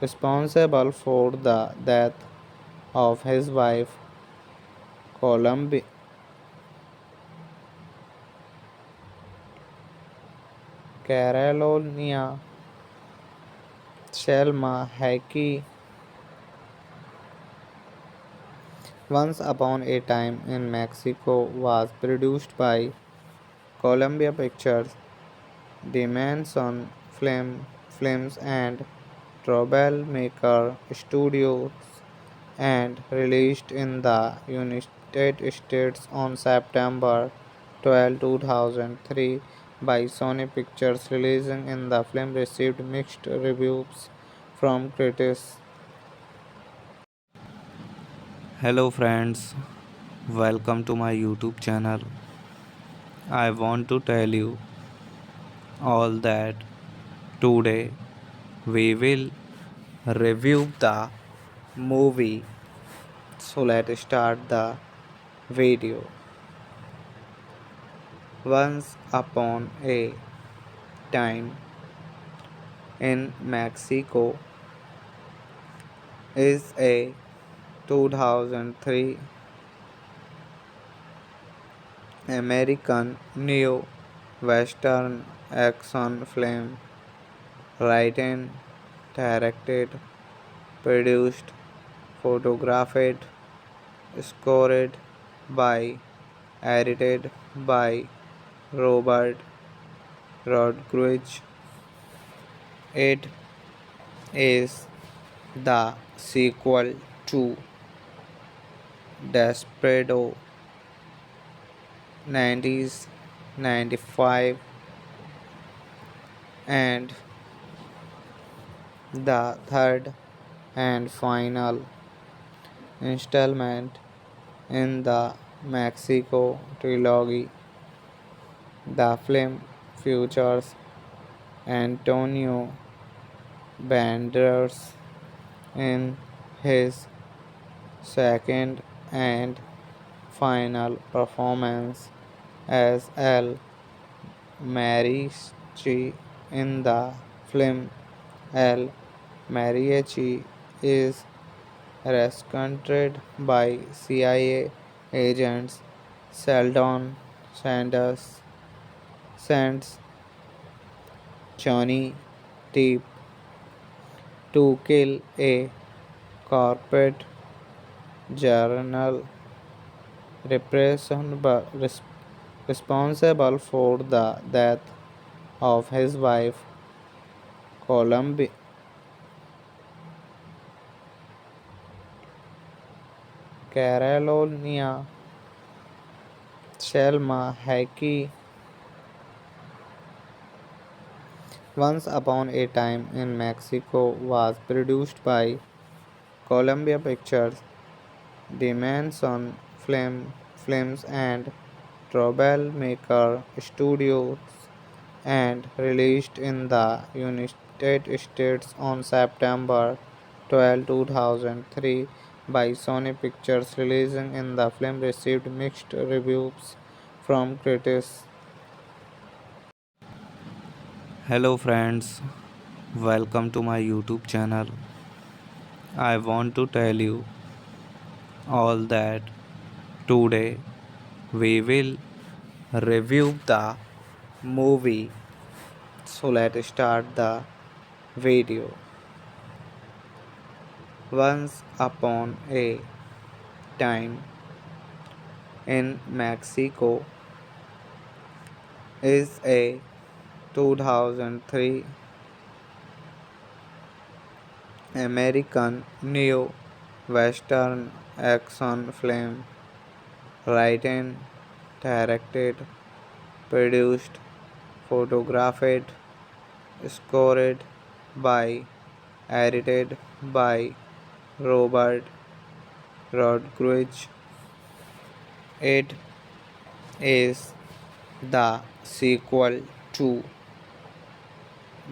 responsible for the death of his wife, Columbi- Carolina Selma Hayek. Once Upon a Time in Mexico was produced by Columbia Pictures, Dimension Films and Troublemaker Studios and released in the United States on September 12, 2003 by Sony Pictures. Releasing in the film received mixed reviews from critics. Hello friends, welcome to my YouTube channel. I want to tell you all that today we will review the movie. So let's start the video. Once Upon a Time in Mexico is a 2003 American neo Western action film written, directed, produced, photographed, scored by, edited by Robert Rodriguez. It is the sequel to Desperado 1995 and the third and final installment in the Mexico trilogy. The film features Antonio Banderas in his second and final performance as El Mariachi in the film. El Mariachi is rescued by CIA agents. Sheldon Sanders sends Johnny Depp to kill a corporate journal responsible for the death of his wife, Columbi- Carolina Selma Hayek. Once Upon a Time in Mexico was produced by Columbia Pictures, Dimension Films and Troublemaker Studios and released in the United States on September 12, 2003 by Sony Pictures. Releasing in the film received mixed reviews from critics. Hello friends, welcome to my YouTube channel. I want to tell you all that today we will review the movie. So let's start the video. Once Upon a Time in Mexico is a 2003 American neo Western action film written, directed, produced, photographed, scored by, edited by Robert Rodriguez. It is the sequel to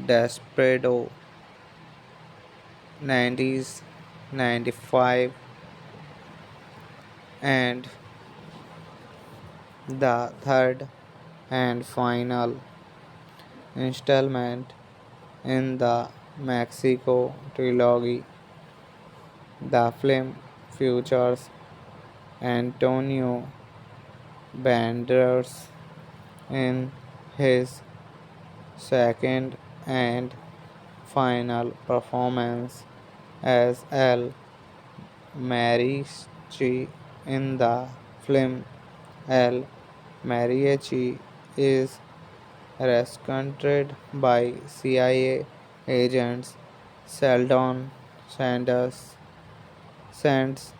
Desperado 1995 and the third and final installment in the Mexico trilogy. The film features Antonio Banderas in his second and final performance as El Mariachi in the film. El Mariachi is rescued by CIA agents. Sheldon Sanders sends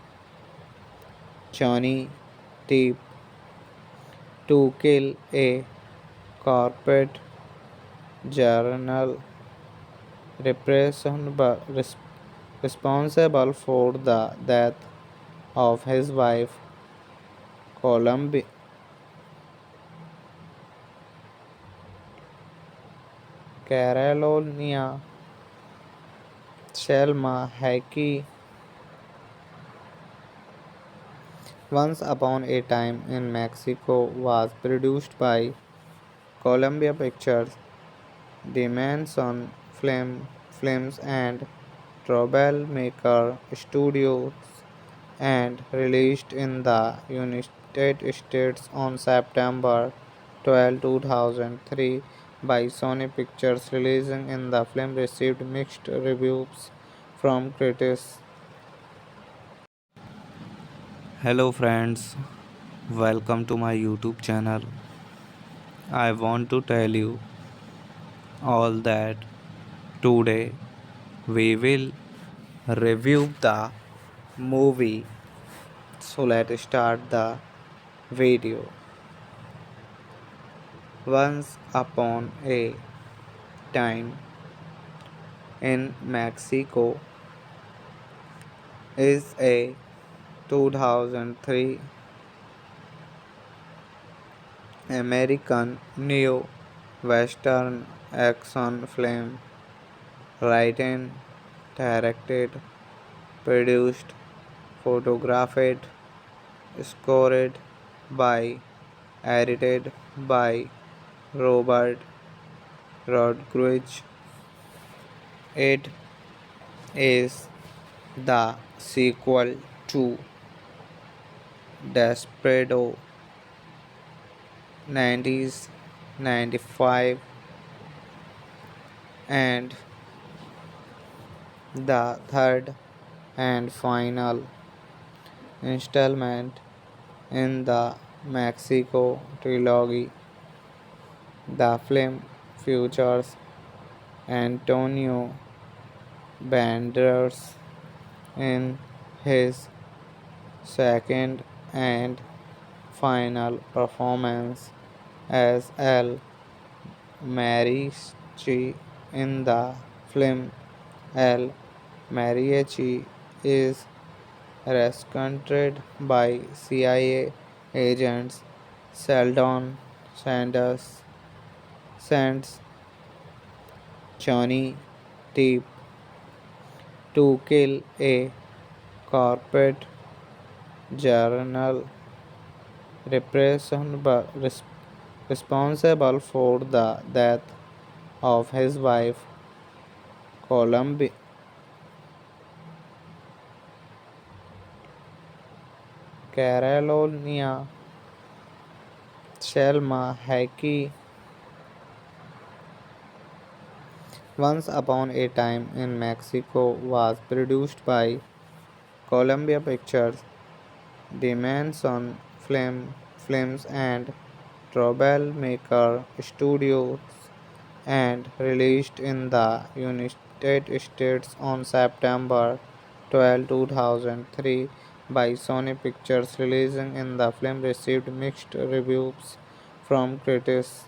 Johnny Depp to kill a corporate journal responsible for the death of his wife, Columbi- Carolina Selma Hayek. Once Upon a Time in Mexico was produced by Columbia Pictures, Dimension Films and Troublemaker Studios and released in the United States on September 12, 2003 by Sony Pictures. Releasing in the film received mixed reviews from critics. Hello friends, welcome to my YouTube channel. I want to tell you all that today we will review the movie. So let's start the video. Once Upon a Time in Mexico is a 2003 American neo Western action film written, directed, produced, photographed, scored by, edited by Robert Rodriguez. It is the sequel to Desperado 1995 and the third and final installment in the Mexico trilogy. The film features Antonio Banderas in his second and final performance as El Mariachi in the film. El Mariachi is rescued by CIA agents. Sheldon Sanders sends Johnny Depp to kill a corporate journal responsible for the death of his wife, Columbi- Carolina Selma Hayek. Once Upon a Time in Mexico was produced by Columbia Pictures, Dimension Films and Troublemaker Studios and released in the United States on September 12, 2003 by Sony Pictures. Releasing in the film received mixed reviews from critics.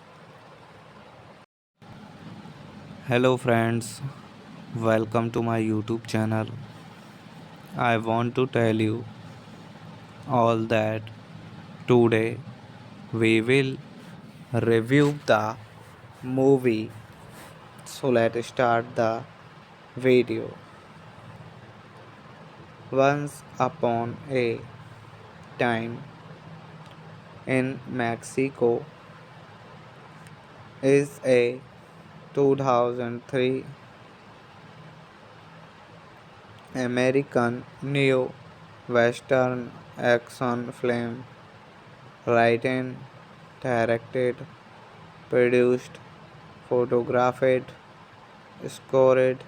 Hello friends, welcome to my YouTube channel. I want to tell you all that today we will review the movie. So let's start the video. Once upon a time in Mexico is a 2003 American neo Western action film written, directed, produced, photographed, scored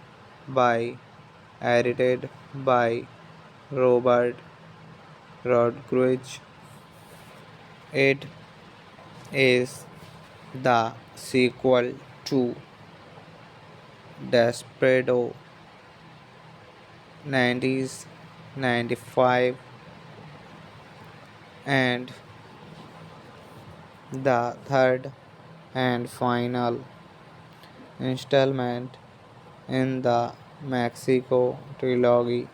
by, edited by Robert Rodriguez. It is the sequel to Desperado 1995 and the third and final installment in the Mexico trilogy.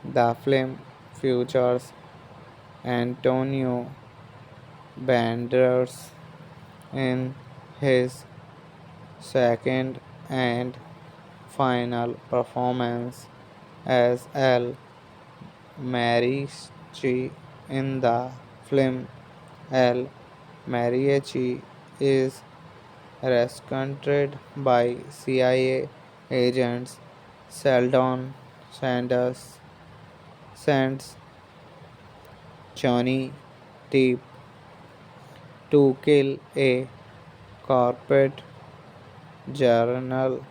The film features Antonio Banderas in his second and final performance as El Mariachi in the film. El Mariachi is rescued by CIA agents. Sheldon Sanders sends Johnny Depp to kill a corporate journal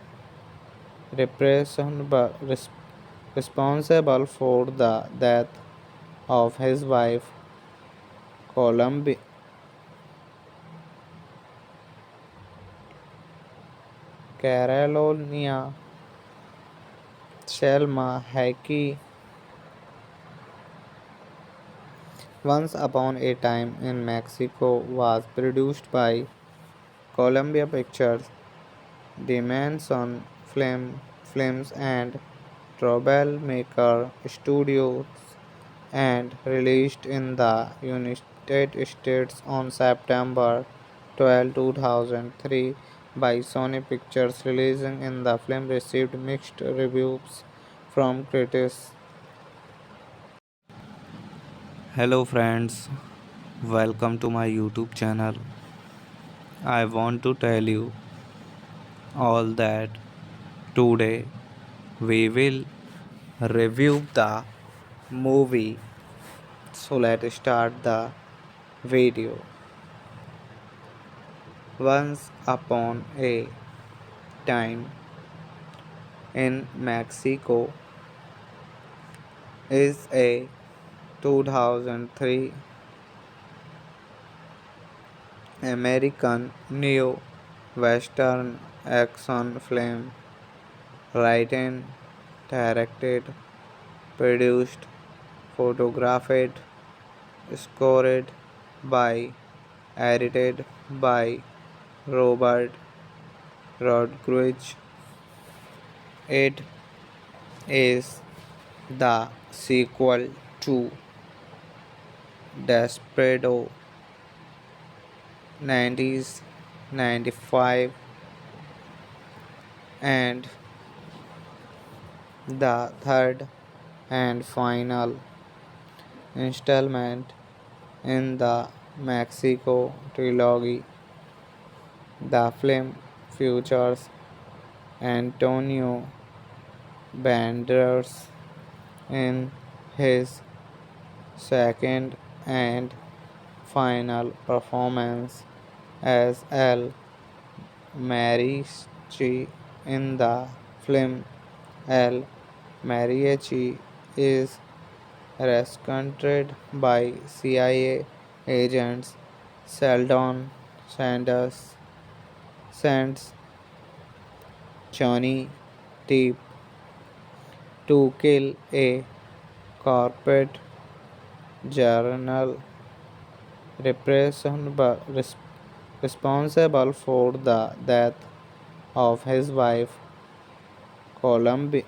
responsible for the death of his wife, Columbi- Carolina Selma Hayek. Once Upon a Time in Mexico was produced by Columbia Pictures, Dimension Films and Troublemaker Studios and released in the United States on September 12, 2003 by Sony Pictures. Releasing in the film received mixed reviews from critics. Hello friends, welcome to my YouTube channel. I want to tell you all that today we will review the movie. So let's start the video. Once upon a time in Mexico is a 2003 American neo Western action film written, directed, produced, photographed, scored by, edited by Robert Rodriguez. It is the sequel to Desperado 1995 and the third and final installment in the Mexico trilogy. The film features Antonio Banderas in his second and final performance as El Mariachi in the film. El Mariachi is rescued by CIA agents. Sheldon Sanders sends Johnny Depp to kill a corporate journal responsible for the death of his wife Columbi-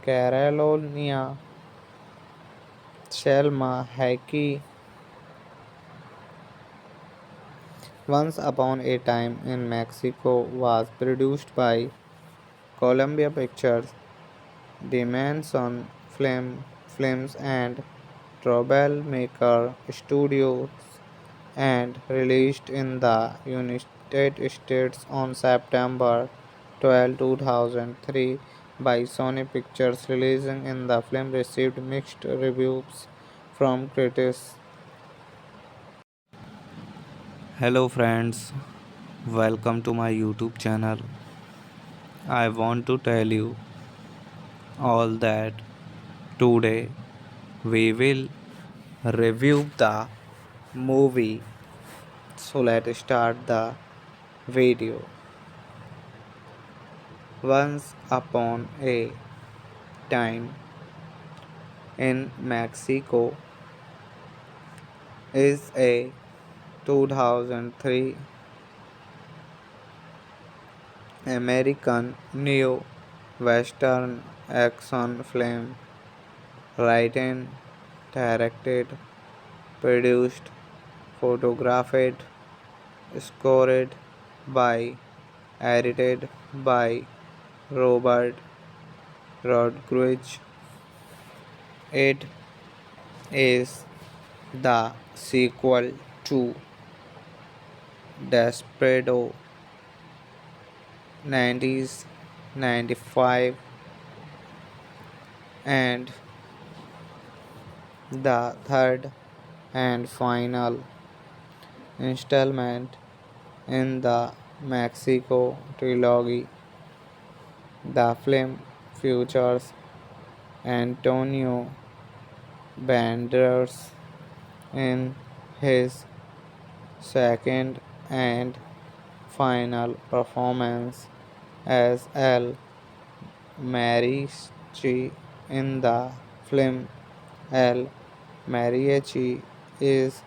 Carolina Selma Hayek. Once Upon a Time in Mexico was produced by Columbia Pictures, Dimension Films and Troublemaker Studios and released in the United States on September 12, 2003 by Sony Pictures. Releasing in the film received mixed reviews from critics. Hello friends, welcome to my YouTube channel. I want to tell you all that today we will review the movie. So let's start the video. Once Upon a Time in Mexico is a 2003 American neo Western action film written, directed, produced, photographed, scored by, edited by Robert Rodriguez. It is the sequel to Desperado 1995 and the third and final installment in the Mexico trilogy. The film features Antonio Banderas in his second and final performance as El Mariachi in the film. El Mariachi is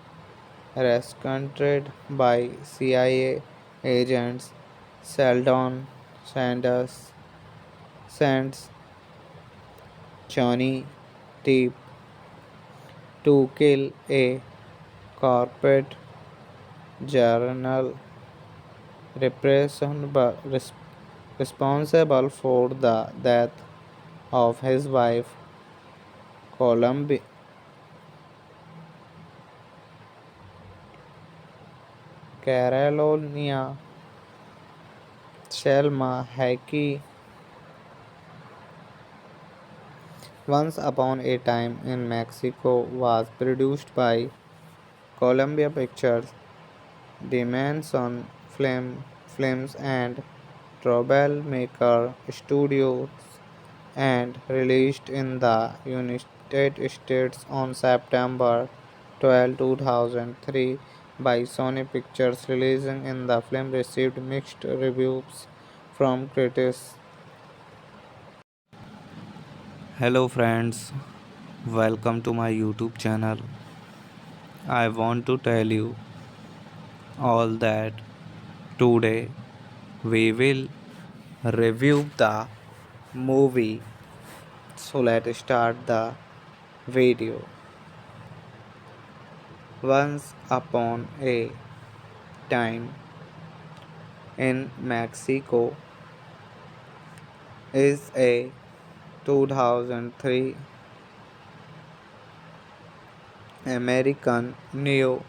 rescued by CIA agents. Sheldon Sanders sends Johnny Depp to kill a corporate journal responsible for the death of his wife Columbi- Carolina Selma Hayek. Once Upon a Time in Mexico was produced by Columbia Pictures, Dimension Films and Troublemaker Studios and released in the United States on September 12, 2003 by Sony Pictures. Releasing in the film received mixed reviews from critics. Hello friends, welcome to my YouTube channel. I want to tell you all that today we will review the movie. So let's start the video. Once Upon a Time in Mexico is a 2003 American neo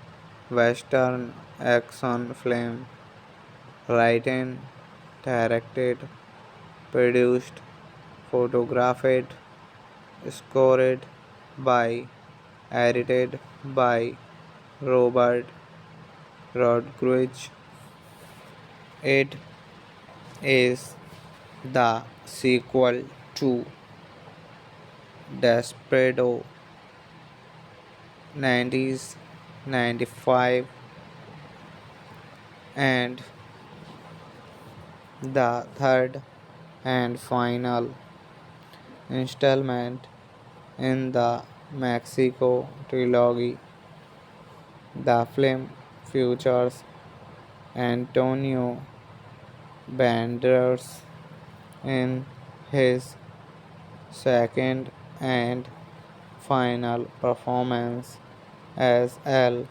Western action film written, directed, produced, photographed, scored by, edited by Robert Rodriguez. It is the sequel to Desperado 1995 and the third and final installment in the Mexico trilogy. The film features Antonio Banderas in his second and final performance as El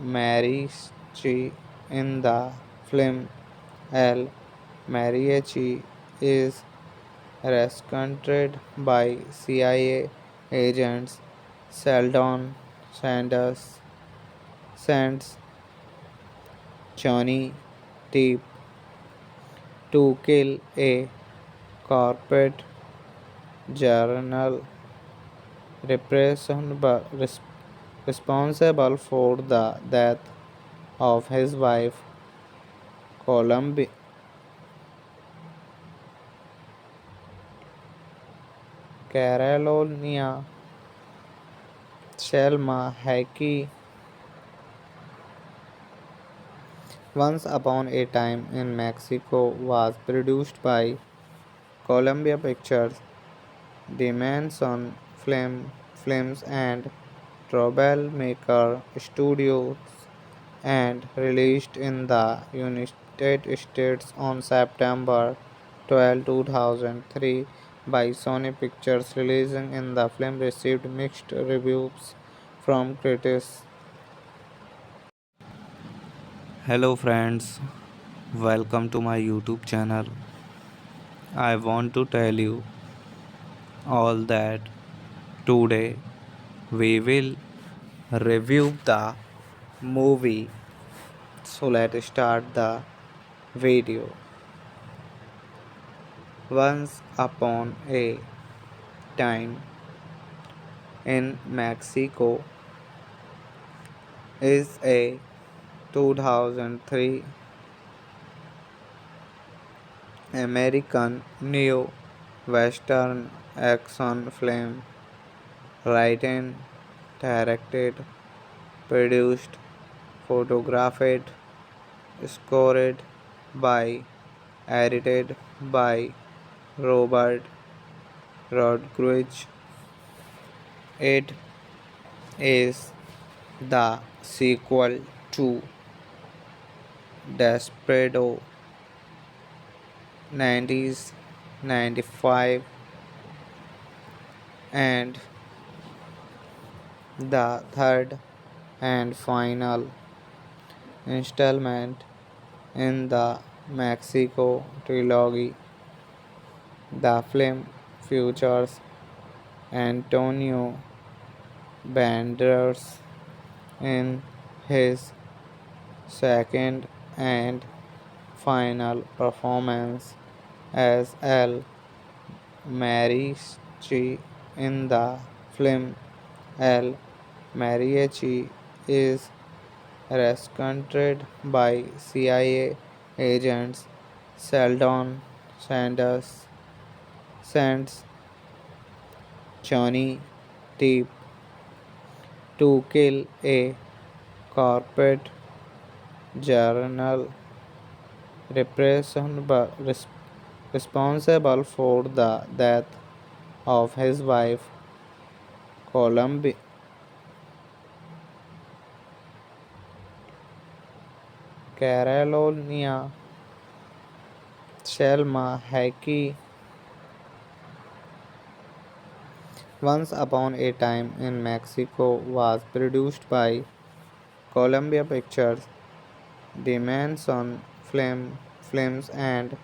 Mariachi in the film. El Mariachi is rescued by CIA agents. Sheldon Sanders sends Johnny Depp to kill a corporate journal responsible for the death of his wife, Columbi- Carolina Selma Hayek. Once Upon a Time in Mexico was produced by Columbia Pictures, Dimension Films and Troublemaker Studios and released in the United States on September 12, 2003 by Sony Pictures. Releasing in the film received mixed reviews from critics. Hello friends, welcome to my YouTube channel. I want to tell you all that today we will review the movie. So let's start the video. Once Upon a Time in Mexico is a 2003 American neo-western action film written, directed, produced, photographed, scored by, edited by Robert Rodriguez. It is the sequel to Desperado 1995 and the third and final installment in the Mexico trilogy. The film features Antonio Banderas in his second and final performance as El Mariachi in the film. El Mariachi is rescued by CIA agents. Sheldon Sanders sends Johnny Depp to kill a corporate journal res- responsible for the death of his wife, Columbi- Carolina Selma Hayek. Once Upon a Time in Mexico was produced by Columbia Pictures, Dimension Films and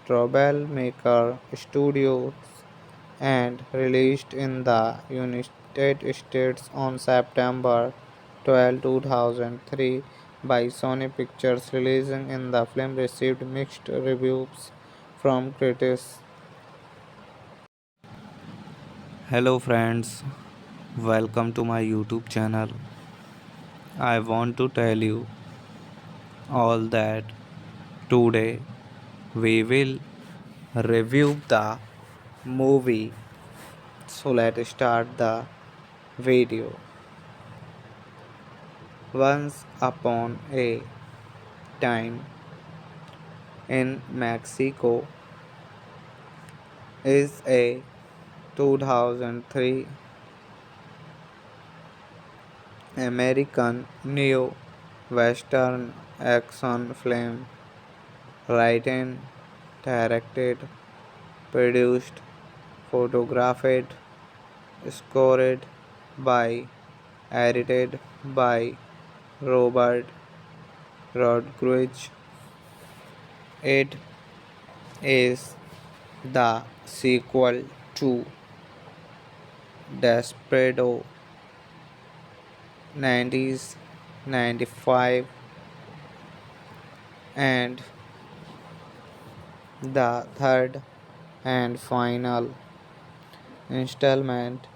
Troublemaker Studios and released in the United States on September 12, 2003 by Sony Pictures. Releasing in the film received mixed reviews from critics. Hello friends, welcome to my YouTube channel. I want to tell you all that today we will review the movie. So let's start the video. Once Upon a Time in Mexico is a 2003 American Western action film, written, directed, produced, photographed, scored by, edited by Robert Rodriguez. It is the sequel to Desperado 1995 and the third and final installment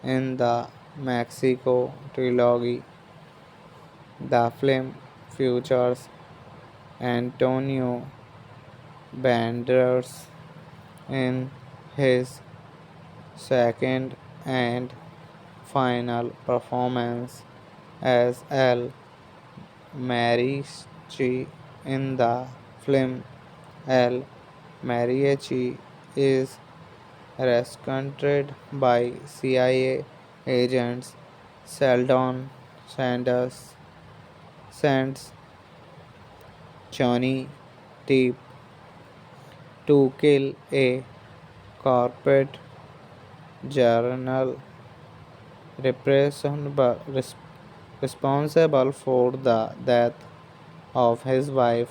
in the Mexico trilogy. The film features Antonio Banderas in his second and final performance as El Mariachi in the film. El Mariachi is rescued by CIA agents. Sheldon Sanders sends Johnny Depp to kill a corporate journal responsible for the death of his wife,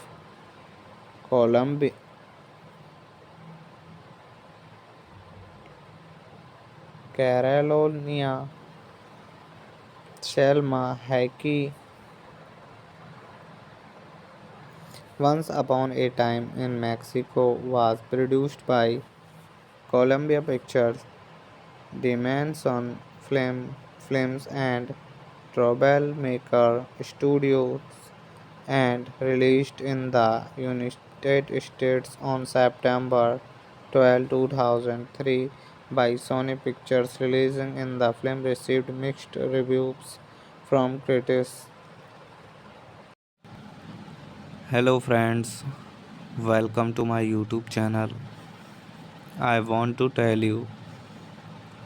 Columbi- Carolina Selma Hayek. Once Upon a Time in Mexico was produced by Columbia Pictures, Dimension Films and Troublemaker Studios and released in the United States on September 12, 2003 by Sony Pictures. Releasing in the film received mixed reviews from critics. Hello friends, welcome to my YouTube channel. I want to tell you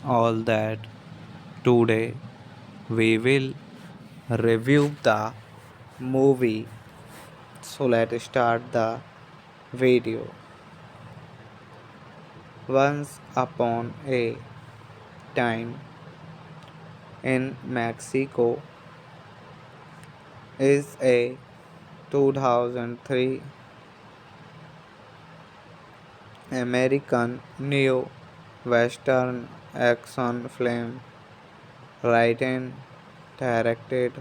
all that today we will review the movie. So let's start the video. Once Upon a Time in Mexico is a 2003 American neo Western action film written, directed,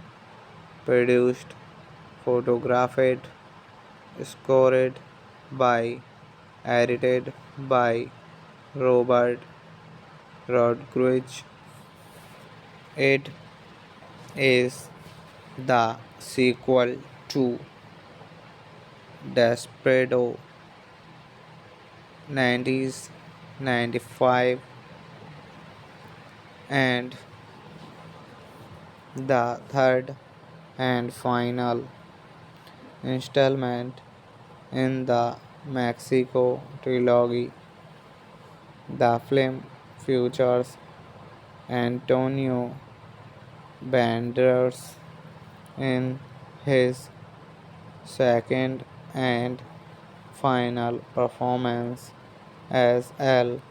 produced, photographed, scored by, edited by Robert Rodriguez. It is the sequel to Desperado 1995 and the third and final installment in the Mexico trilogy. The film features Antonio Banderas in his second and final performance as El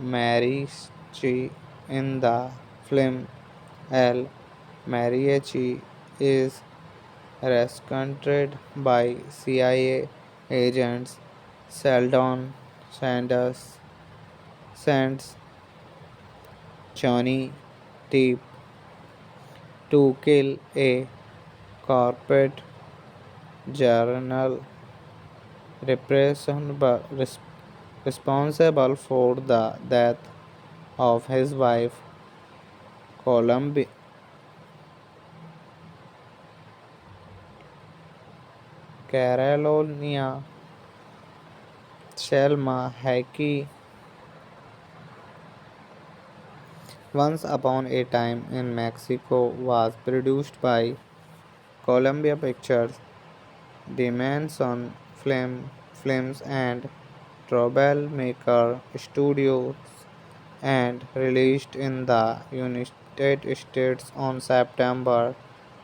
Mariachi in the film. El Mariachi is rescued by CIA agents. Sheldon Sanders sends Johnny Depp to kill a corporate journal responsible for the death of his wife, Columbi- Carolina Selma Hayek. Once Upon a Time in Mexico was produced by Columbia Pictures, Dimension Films and Troublemaker Studios and released in the United States on September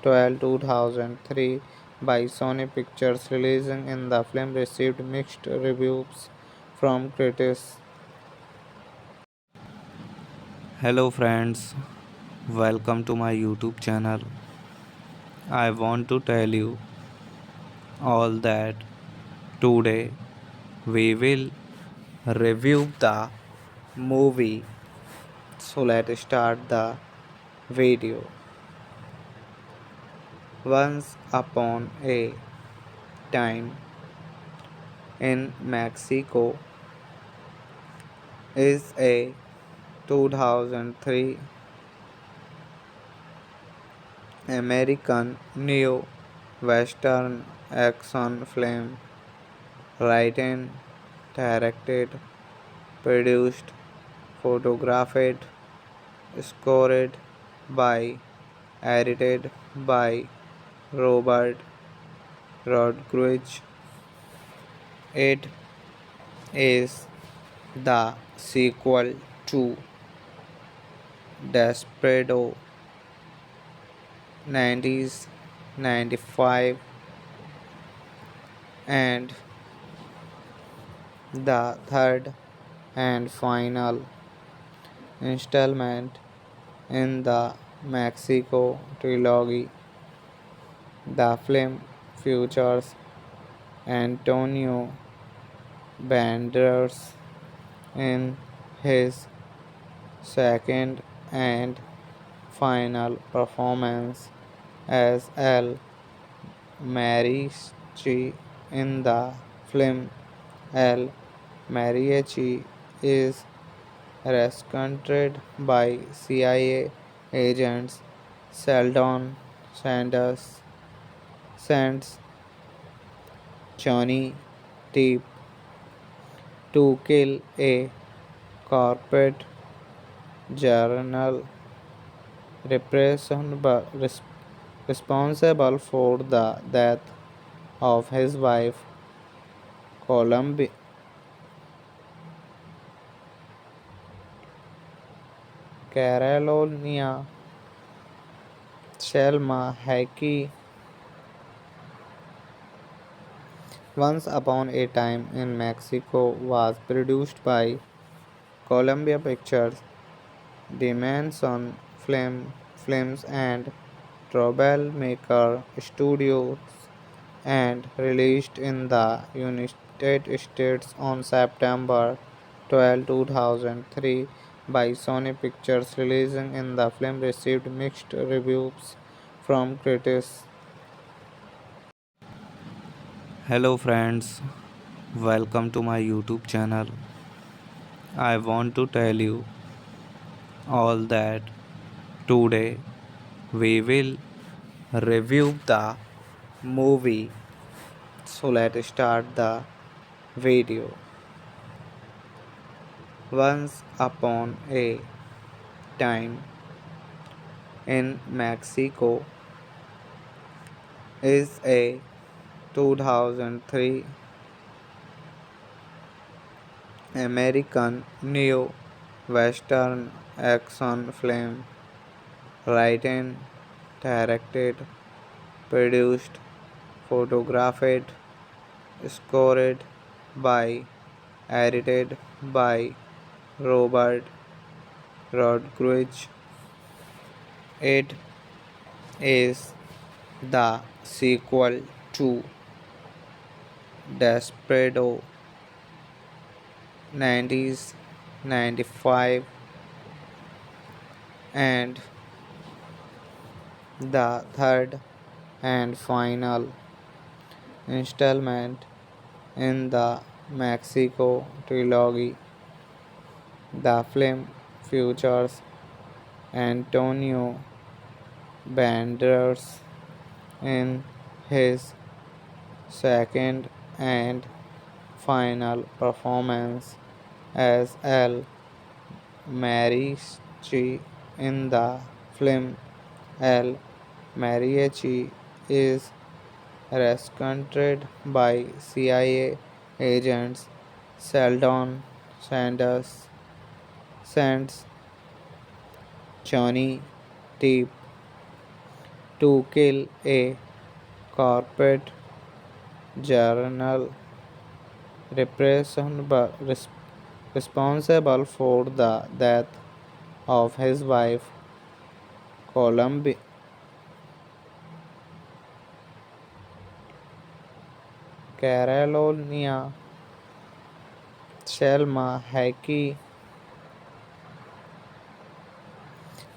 12, 2003 by Sony Pictures, releasing in the film received mixed reviews from critics. Hello friends, welcome to my YouTube channel. I want to tell you all that today we will review the movie. So let's start the video. Once upon a time in Mexico is a 2003 American neo Western action film written, directed, produced, photographed, scored by, edited by Robert Rodriguez. It is the sequel to Desperado 1995 and the third and final installment in the Mexico trilogy. The film features Antonio Banderas in his second and final performance as El Mariachi in the film. El Mariachi is rescued by CIA agents. Sheldon Sanders sends Johnny Depp to kill a corporate journal responsible for the death of his wife, Columbi- Carolina Selma Hayek. Once Upon a Time in Mexico was produced by Columbia Pictures, Dimension Films and Troublemaker Studios and released in the United States on September 12, 2003 by Sony Pictures. Releasing in the film received mixed reviews from critics. Hello friends, welcome to my YouTube channel. I want to tell you all that today we will review the movie. So let's start the video. Once upon a time in Mexico is a 2003 American neo Western action film written, directed, produced, photographed, scored by, edited by Robert Rodriguez. It is the sequel to Desperado 1995 and the third and final installment in the Mexico trilogy. The film features Antonio Banderas in his second and final performance as El Mariachi in the film. El Mariachi is rescued by CIA agents. Sheldon Sanders sends Johnny Depp To Kill, a corporate journal responsible for the death of his wife, Columbi- Carolina Selma Hayek.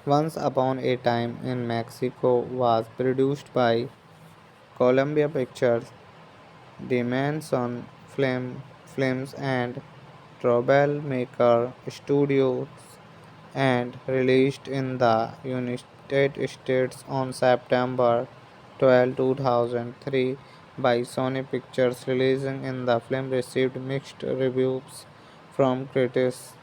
Once Upon a Time in Mexico was produced by Columbia Pictures, Dimension Films and Troublemaker Studios and released in the United States on September 12, 2003 by Sony Pictures. Releasing in the film received mixed reviews from critics.